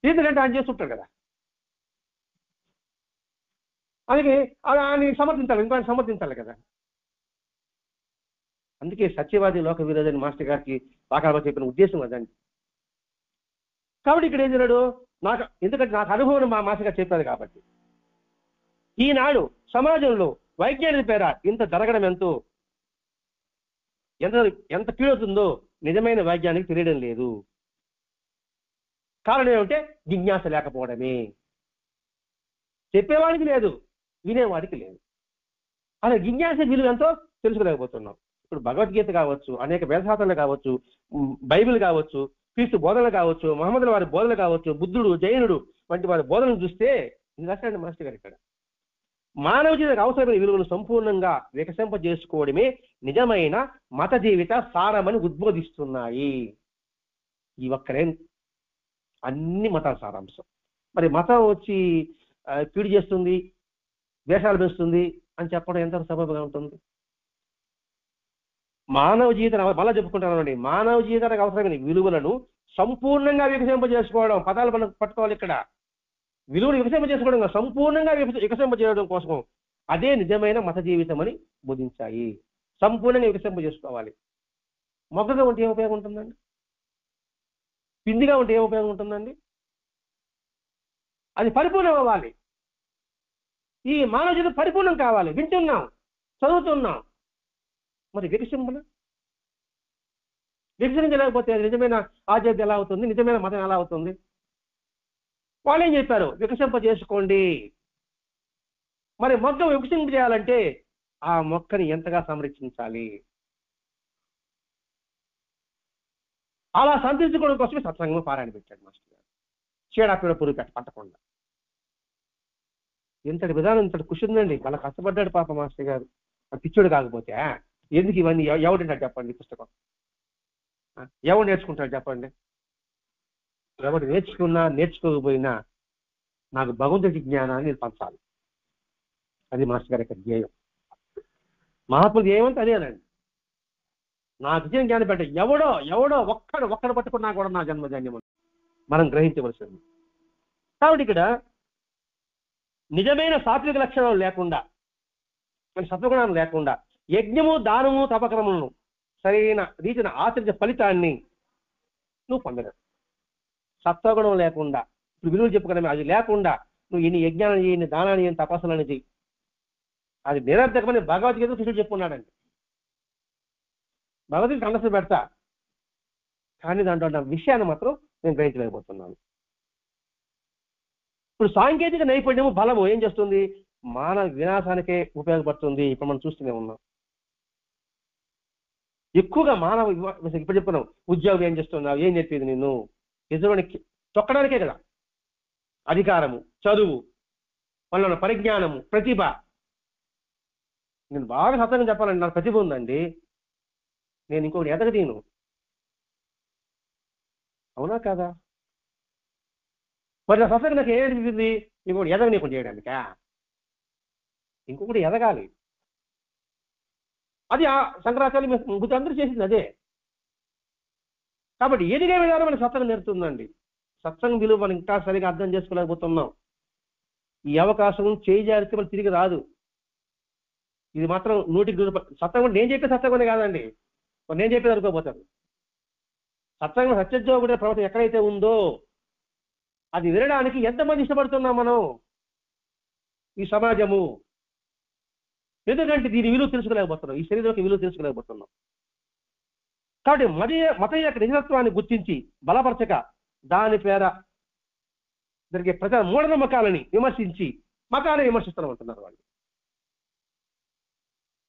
ఎందుకంటే ఆయన చేస్తుంటాడు కదా. అందుకే ఆయన సమర్థించాలి, ఇంకో ఆయన సమర్థించాలి కదా. అందుకే సత్యవాది లోక విరోధని మాస్టర్ గారికి బాగా చెప్పిన ఉద్దేశం అదండి. కాబట్టి ఇక్కడ ఏం చేయడు ఎందుకంటే నాకు అనుభవం మా మాస్టర్ గారు చెప్పారు కాబట్టి. ఈనాడు సమాజంలో వైజ్ఞానిక పేర ఇంత జరగడం ఎంత కీడుతుందో నిజమైన వైజ్ఞానికి తెలియడం లేదు. కారణం ఏమంటే జిజ్ఞాస లేకపోవడమే. చెప్పేవాడికి లేదు, వినేవాడికి లేదు. అసలు జిజ్ఞాస విలువ ఎంతో తెలుసుకోలేకపోతున్నాం. ఇప్పుడు భగవద్గీత కావచ్చు, అనేక వేదశాస్త్రాలు కావచ్చు, బైబిల్ కావచ్చు, క్రీస్తు బోధనలు కావచ్చు, మహమ్మదుల వారి బోధనలు కావచ్చు, బుద్ధుడు, జైనుడు వంటి వారి బోధనలు చూస్తే ఇది రాశాడు మాస్టర్ గారు. ఇక్కడ మానవ జీవితానికి అవసరమైన విలువలు సంపూర్ణంగా వికసింపజేసుకోవడమే నిజమైన మత జీవిత సారమని ఉద్బోధిస్తున్నాయి. ఈ ఒక్కరే అన్ని మతాల సారాంశం. మరి మతం వచ్చి పీడి చేస్తుంది, వేషాలు పెంచుతుంది అని చెప్పడం ఎంత సబబుగా ఉంటుంది? మానవ జీవితాన్ని మళ్ళా చెప్పుకుంటానండి, మానవ జీవితానికి అవసరమైన విలువలను సంపూర్ణంగా వికసింపజేసుకోవడం. పదాలు మనం పట్టుకోవాలి ఇక్కడ. విలువలు వికసింపజేసుకోవడం, సంపూర్ణంగా వికసింపజేయడం కోసం అదే నిజమైన మత జీవితం అని బోధించాయి. సంపూర్ణంగా వికసింపజేసుకోవాలి. మొగ్గగా ఉంటే ఏ ఉపయోగం ఉంటుందండి? పిండిగా ఉంటే ఏ ఉపయోగం ఉంటుందండి? అది పరిపూర్ణం అవ్వాలి. ఈ మానవ జీవితం పరిపూర్ణం కావాలి. వింటున్నాం, చదువుతున్నాం, మరి వికసించలేకపోతే అది నిజమైన ఆధ్యాత్మికత ఎలా అవుతుంది? నిజమైన మతం ఎలా అవుతుంది? వాళ్ళు ఏం చెప్పారు? వికసింపజేసుకోండి. మరి మొక్క వికసింపజేయాలంటే ఆ మొక్కని ఎంతగా సంరక్షించాలి? అలా సంతరించుకోవడం కోసమే సత్సంగం పారాయణ పెట్టాడు మాస్టర్ గారు. చీడపీడ పురుగు పట్టకుండా. ఇంతటి విధానం ఇంతటి కృషి ఉందండి. చాలా కష్టపడ్డాడు పాప మాస్టర్ గారు. పిచ్చోడు కాకపోతే ఎందుకు ఇవన్నీ? ఎవడంటాడు చెప్పండి? పుస్తకం ఎవడు నేర్చుకుంటాడు చెప్పండి? ఎవడు నేర్చుకున్నా నేర్చుకోకపోయినా నాకు భగవంతుడి జ్ఞానాన్ని నేను పంచాలి. అది మాస్టర్ గారి యొక్క ధ్యేయం. మహాత్ముడు ధ్యేయం అంటే అదేనండి. నాకు ఇచ్చిన జ్ఞానం పెట్ట ఎవడో ఒక్కడు పట్టుకున్నా కూడా నా జన్మధన్యం మనం గ్రహించవలసింది. కాబట్టి ఇక్కడ నిజమైన సాత్విక లక్షణాలు లేకుండా, మన సత్వగుణాలు లేకుండా యజ్ఞము, దానము, తపక్రమలను సరైన రీతిన ఆచరించే ఫలితాన్ని నువ్వు పొందలేవు. సత్వగుణం లేకుండా, ఇప్పుడు విలువలు చెప్పుకునే అది లేకుండా నువ్వు ఎన్ని యజ్ఞాలను చేయి, ఎన్ని దానాన్ని చేయి, తపస్సులను చెయ్యి, అది నిరర్థకమని భగవద్గీత కృష్ణుడు చెప్పుకున్నాడండి. భగవద్గీత అండర్స్టాండ్ పెడతా, కానీ దాంట్లో ఉన్న విషయాన్ని మాత్రం నేను గ్రహించలేకపోతున్నాను. ఇప్పుడు సాంకేతిక నైపుణ్యము, బలము ఏం చేస్తుంది? మానవ వినాశానికే ఉపయోగపడుతుంది. ఇప్పుడు మనం చూస్తూనే ఉన్నాం. ఎక్కువగా మానవ ఇప్పుడు చెప్పుకున్నాం, ఉద్యోగం ఏం చేస్తున్నావు, ఏం చెప్పేది నిన్ను ఎదురునికి తొక్కడానికే కదా. అధికారము, చదువు, వాళ్ళ పరిజ్ఞానము, ప్రతిభ. నేను బాగా సత్యంగా చెప్పాలండి, నాకు ప్రతిభ ఉందండి, నేను ఇంకొకటి ఎదగదీను. అవునా కాదా? మరి నా సత్యంగా నాకు ఏమనిపించింది? ఇంకొకటి ఎదగనీయకుండా చేయడానికా? ఇంకొకటి ఎదగాలి. అది శంకరాచార్య బుద్ధి అందరూ చేసింది అదే. కాబట్టి ఎదిగే విధానం మనకి సత్సంగం నేర్పుతుందండి. సత్సంగం విలువ మనం ఇంకా సరిగా అర్థం చేసుకోలేకపోతున్నాం. ఈ అవకాశం చేజారితే మనం తిరిగి రాదు. ఇది మాత్రం 100% సత్సంగం నేను చెప్పే సత్సంగం కాదండి, నేను చెప్పేది అనుకోపోతారు. సత్సంగం సత్యోగుడే ప్రవర్తన ఎక్కడైతే ఉందో అది వినడానికి ఎంతమంది ఇష్టపడుతున్నాం మనం, ఈ సమాజము. ఎందుకంటే దీని విలువ తెలుసుకోలేకపోతున్నాం, ఈ శరీరానికి విలువ తెలుసుకోలేకపోతున్నాం. కాబట్టి మతం యొక్క నిజత్వాన్ని గుర్తించి బలపరచక దాని పేర జరిగే ప్రజల మూఢనమ్మకాలని విమర్శించి మతాన్ని విమర్శిస్తామంటున్నారు వాళ్ళు.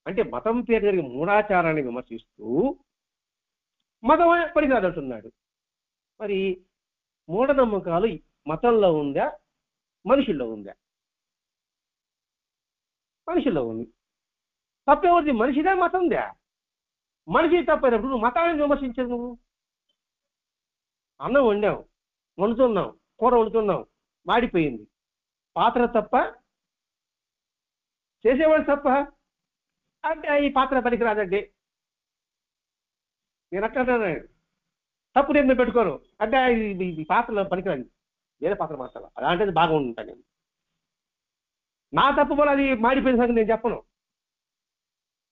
అంటే మతం పేరు జరిగే మూఢాచారాన్ని విమర్శిస్తూ మతం పనికిరాదు అంటున్నాడు. మరి మూఢనమ్మకాలు మతంలో ఉందా, మనుషుల్లో ఉందా? మనుషుల్లో ఉంది. తప్పేవరిది? మనిషిదా, మతందా? మనిషి తప్పైనప్పుడు నువ్వు మతాన్ని విమర్శించదు. నువ్వు అన్నం వండావు, వండుతున్నావు, కూర వండుతున్నావు, మాడిపోయింది, పాత్ర తప్ప, చేసేవాడు తప్ప అంటే ఈ పాత్ర పనికిరాదండి. నేను అట్లా తప్పు నేను పెట్టుకోను అంటే ఈ పాత్రలో పనికిరాదు, వేరే పాత్ర మాత్రం అలాంటిది బాగా ఉంటాను నేను. నా తప్పు వల్ల అది మాడిపోయిన సంగతి నేను చెప్పను.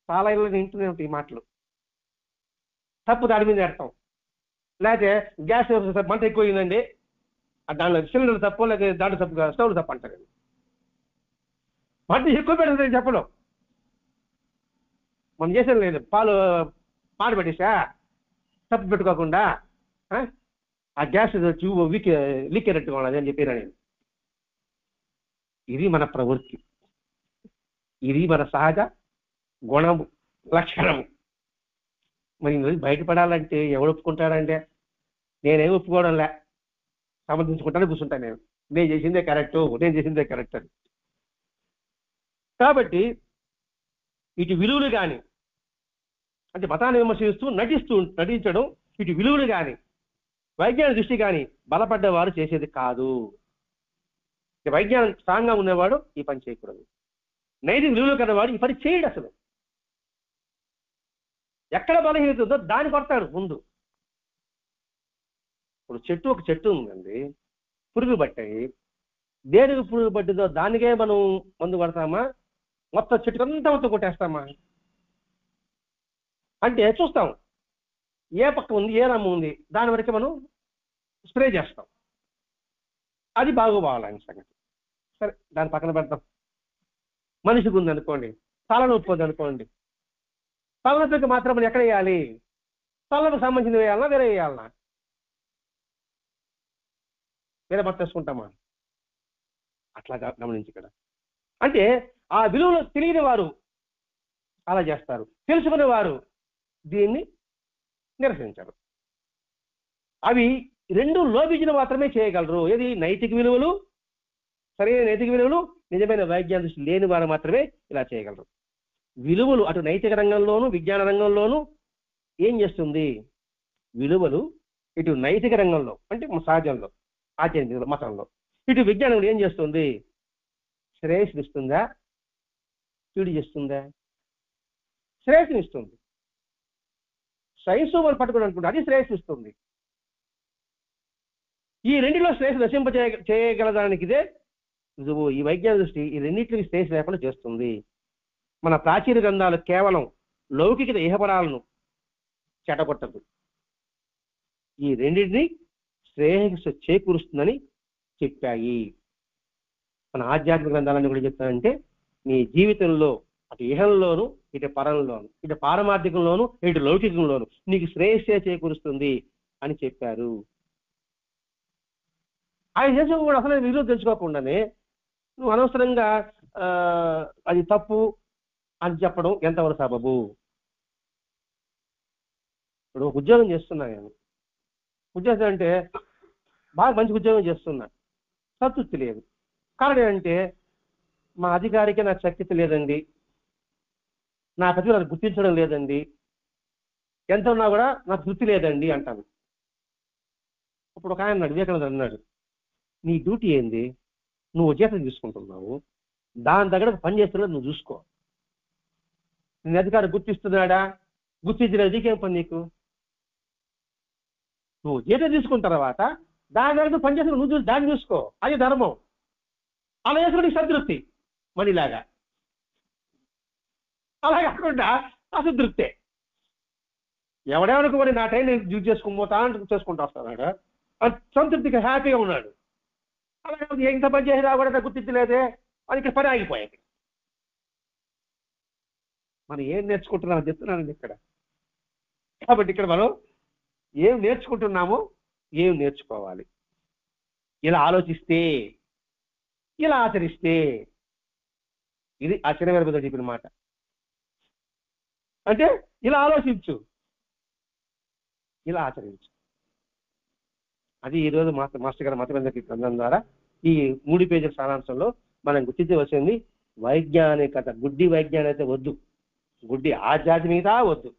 చాలా ఇళ్ళు వింటూనే ఉంటాయి ఈ మాటలు. తప్పు దాని మీద పెడతాం. లేకపోతే గ్యాస్ మంట ఎక్కువైందండి, దాంట్లో సిలిండర్ తప్పు, లేకపోతే దాంట్లో తప్పు, స్టవ్ తప్పు అంటారండి. మంట ఎక్కువ పెడతాను చెప్పడం. మనం చేసేది లేదు, పాలు పాడు పెట్టేసా తప్పు పెట్టుకోకుండా ఆ గ్యాస్ ట్యూబ్ లీక్ అయినట్టుగా అని చెప్పాను నేను. ఇది మన ప్రవృత్తి, ఇది మన సహజ గుణము, లక్షణము. మరి బయటపడాలంటే ఎవడు ఒప్పుకుంటాడంటే నేనేం ఒప్పుకోవడంలే, సమర్థించుకుంటానే కూర్చుంటాను నేను. నేను చేసిందే కరెక్టు, నేను చేసిందే కరెక్ట్ అని. కాబట్టి ఇటు విలువలు కానీ, అంటే మతాన్ని విమర్శిస్తూ నటించడం, ఇటు విలువలు కానీ వైజ్ఞానిక దృష్టి కానీ బలపడ్డవారు చేసేది కాదు. వైజ్ఞానిక స్ట్రాంగ్గా ఉన్నవాడు ఈ పని చేయకూడదు. నైతిక విలువలు కన్నవాడు ఈ పని చేయడు. అసలు ఎక్కడ బలహీనత ఉందో దాన్ని కొడతాడు ముందు. ఇప్పుడు ఒక చెట్టు ఉందండి, పురుగు పట్టాయి. దేనికి పురుగు పట్టిందో దానికే మనం మందు కొడతామా, మొత్తం చెట్టు అంతా మొత్తం కొట్టేస్తామా? అంటే చూస్తాం ఏ పక్క ఉంది, ఏ రమ్ము ఉంది, దాని వరకే మనం స్ప్రే చేస్తాం. అది బాగోపోవాలని సంగతి. సరే, దాని పక్కన పెడతాం. మనిషికి ఉందనుకోండి, తలనొప్పి ఉందనుకోండి, తలనొప్పికి మాత్రం మనం ఎక్కడ వేయాలి? తలనొప్పికి సంబంధించిన వేయాలన్నా వేరే వేయాలన్నా? వేరే పట్టు వేసుకుంటామా? అట్లా గమనించి ఇక్కడ అంటే ఆ విలువలు తెలియని వారు అలా చేస్తారు, తెలుసుకునే వారు దీన్ని నిరసించరు. అవి రెండు లోపించిన మాత్రమే చేయగలరు. ఏది? నైతిక విలువలు, సరైన నైతిక విలువలు, నిజమైన వైజ్ఞానిక దృష్టి లేని వారు మాత్రమే ఇలా చేయగలరు. విలువలు అటు నైతిక రంగంలోను విజ్ఞాన రంగంలోనూ ఏం చేస్తుంది? విలువలు ఇటు నైతిక రంగంలో అంటే సహజంలో, ఆచరణ మతంలో, ఇటు విజ్ఞానంలో ఏం చేస్తుంది? శ్రేయస్సునిస్తుందా, కీడు చేస్తుందా? శ్రేయస్సునిస్తుంది. సైన్స్ వాళ్ళు పట్టుకుని అనుకుంటే అది శ్రేయస్సునిస్తుంది. ఈ రెండిలో శ్రేయస్సు నశింప చేయగలదానికి ఇదే రుజువు. ఈ వైజ్ఞానిక దృష్టి ఈ రెండింటికి శ్రేయస్సు లేకుండా చేస్తుంది. మన ప్రాచీన గ్రంథాలు కేవలం లౌకిక ఇహపరాలను చెడగొట్టదు, ఈ రెండింటిని శ్రేయస్సు చేకూరుస్తుందని చెప్పాయి. మన ఆధ్యాత్మిక గ్రంథాలన్నీ కూడా చెప్తానంటే నీ జీవితంలో అటు ఇహంలోను ఇటు పరంలోను ఇటు పారమార్థికంలోను ఇటు లౌకికంలోను నీకు శ్రేయస్సే చేకూరుస్తుంది అని చెప్పారు. ఆయన చేసిన కూడా అసలు విలువ తెలుసుకోకుండానే నువ్వు అనవసరంగా అది తప్పు అని చెప్పడం ఎంతవరకు సబబు? ఇప్పుడు ఒక ఉద్యోగం చేస్తున్నా నేను, ఉద్యోగం అంటే బాగా మంచి ఉద్యోగం చేస్తున్నా, సంతృప్తి లేదు. కారణం ఏంటంటే మా అధికారికి నాకు శక్తి లేదండి, నా ప్రతిభ నాకు గుర్తించడం లేదండి, ఎంత ఉన్నా కూడా నాకు తృప్తి లేదండి అంటాను. ఇప్పుడు ఒక ఆయన వివేకానంద అన్నాడు, నీ డ్యూటీ ఏంది, నువ్వు జీతం తీసుకుంటున్నావు, దాని దగ్గర పని చేస్తున్నది నువ్వు చూసుకో. నీ అధికారి గుర్తిస్తున్నాడా, గుర్తించలేదు, నీకేం పని నీకు? నువ్వు జీతం తీసుకున్న తర్వాత దాని దగ్గర పని చేస్తున్న నువ్వు దాన్ని చూసుకో, అది ధర్మం. అలా చేసుకుని నీకు సంతృప్తి మనీలాగా, అలా కాకుండా అసంతృప్తే. ఎవడెవరికి మరి నా టైం నేను యూజ్ చేసుకుపోతా చేసుకుంటూ వస్తాడు, సంతృప్తిగా హ్యాపీగా ఉన్నాడు. అలాగే ఎంత పని చేసినా కూడా గుర్తించలేదే అని ఇక్కడ పని ఆగిపోయాయి. మనం ఏం నేర్చుకుంటున్నామని చెప్తున్నానండి ఇక్కడ. కాబట్టి ఇక్కడ మనం ఏం నేర్చుకుంటున్నామో ఏం నేర్చుకోవాలి, ఇలా ఆలోచిస్తే, ఇలా ఆచరిస్తే. ఇది ఆశ్చర్యమైన చెప్పిన మాట. అంటే ఇలా ఆలోచించు, ఇలా ఆచరించు. అది ఈరోజు మాస్టర్ గారి మతమందరికి గ్రంథం ద్వారా ఈ 3 పేజీల సారాంశంలో మనం గుర్తించవలసింది వైజ్ఞానికత. గుడ్డి వైజ్ఞానికత వద్దు, గుడ్డి ఆధ్యాత్మికత వద్దు.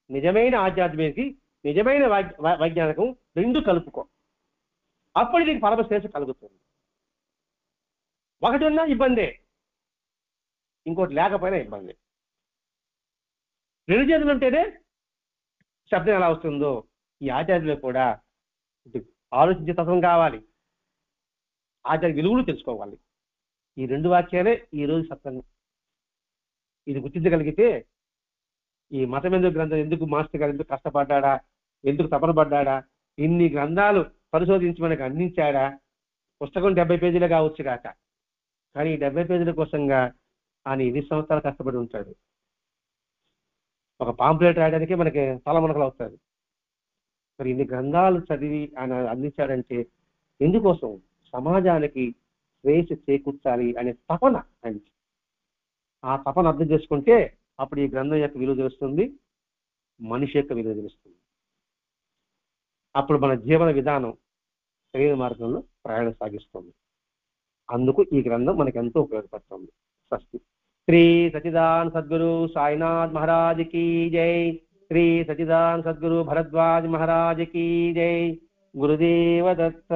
నిజమైన ఆధ్యాత్మికకి నిజమైన వైజ్ఞానికం రెండు కలుపుకో, అప్పుడు నీకు పరమశ్రేష్ఠ కలుగుతుంది. ఒకటి ఉన్నా ఇబ్బందే, ఇంకోటి లేకపోయినా ఇబ్బంది. రెండు చేతులు ఉంటేనే శబ్దం ఎలా వస్తుందో ఈ ఆచార్యులు కూడా ఆలోచించే తత్వం కావాలి, ఆచార్య విలువలు తెలుసుకోవాలి. ఈ 2 వాక్యాలే ఈరోజు సత్యం. ఇది గుర్తించగలిగితే ఈ మతమెందుకు గ్రంథం ఎందుకు మాస్టర్ గారు ఎందుకు కష్టపడ్డా, ఎందుకు తపన పడ్డా, ఇన్ని గ్రంథాలు పరిశోధించి మనకు అందించాడా. పుస్తకం 70 పేజీలే కావచ్చు కాక, కానీ ఈ 70 పేజీల కోసంగా ఆయన 8 సంవత్సరాలు కష్టపడి ఉంటాడు. ఒక పాంప్లెట్ రాయడానికి మనకి తలమునకలు అవుతుంది. మరి ఇన్ని గ్రంథాలు చదివి ఆయన అందించాడంటే ఎందుకోసం? సమాజానికి శ్రేయస్సు చేకూర్చాలి అనే తపన ఆయనకి. ఆ తపన అర్థం చేసుకుంటే అప్పుడు ఈ గ్రంథం యొక్క విలువ తెలుస్తుంది, మనిషి యొక్క విలువ తెలుస్తుంది. అప్పుడు మన జీవన విధానం శరీర మార్గంలో ప్రయాణం సాగిస్తుంది. అందుకు ఈ గ్రంథం మనకి ఎంతో ఉపయోగపడుతుంది. స్వస్తి. శ్రీ సచిదాన్ సద్గురు సాయినాథ్ మహారాజ్ की जय. श्री सच्चिदानंद सद्गुरु भरद्वाज महाराज की जय. गुरुदेव दत्त.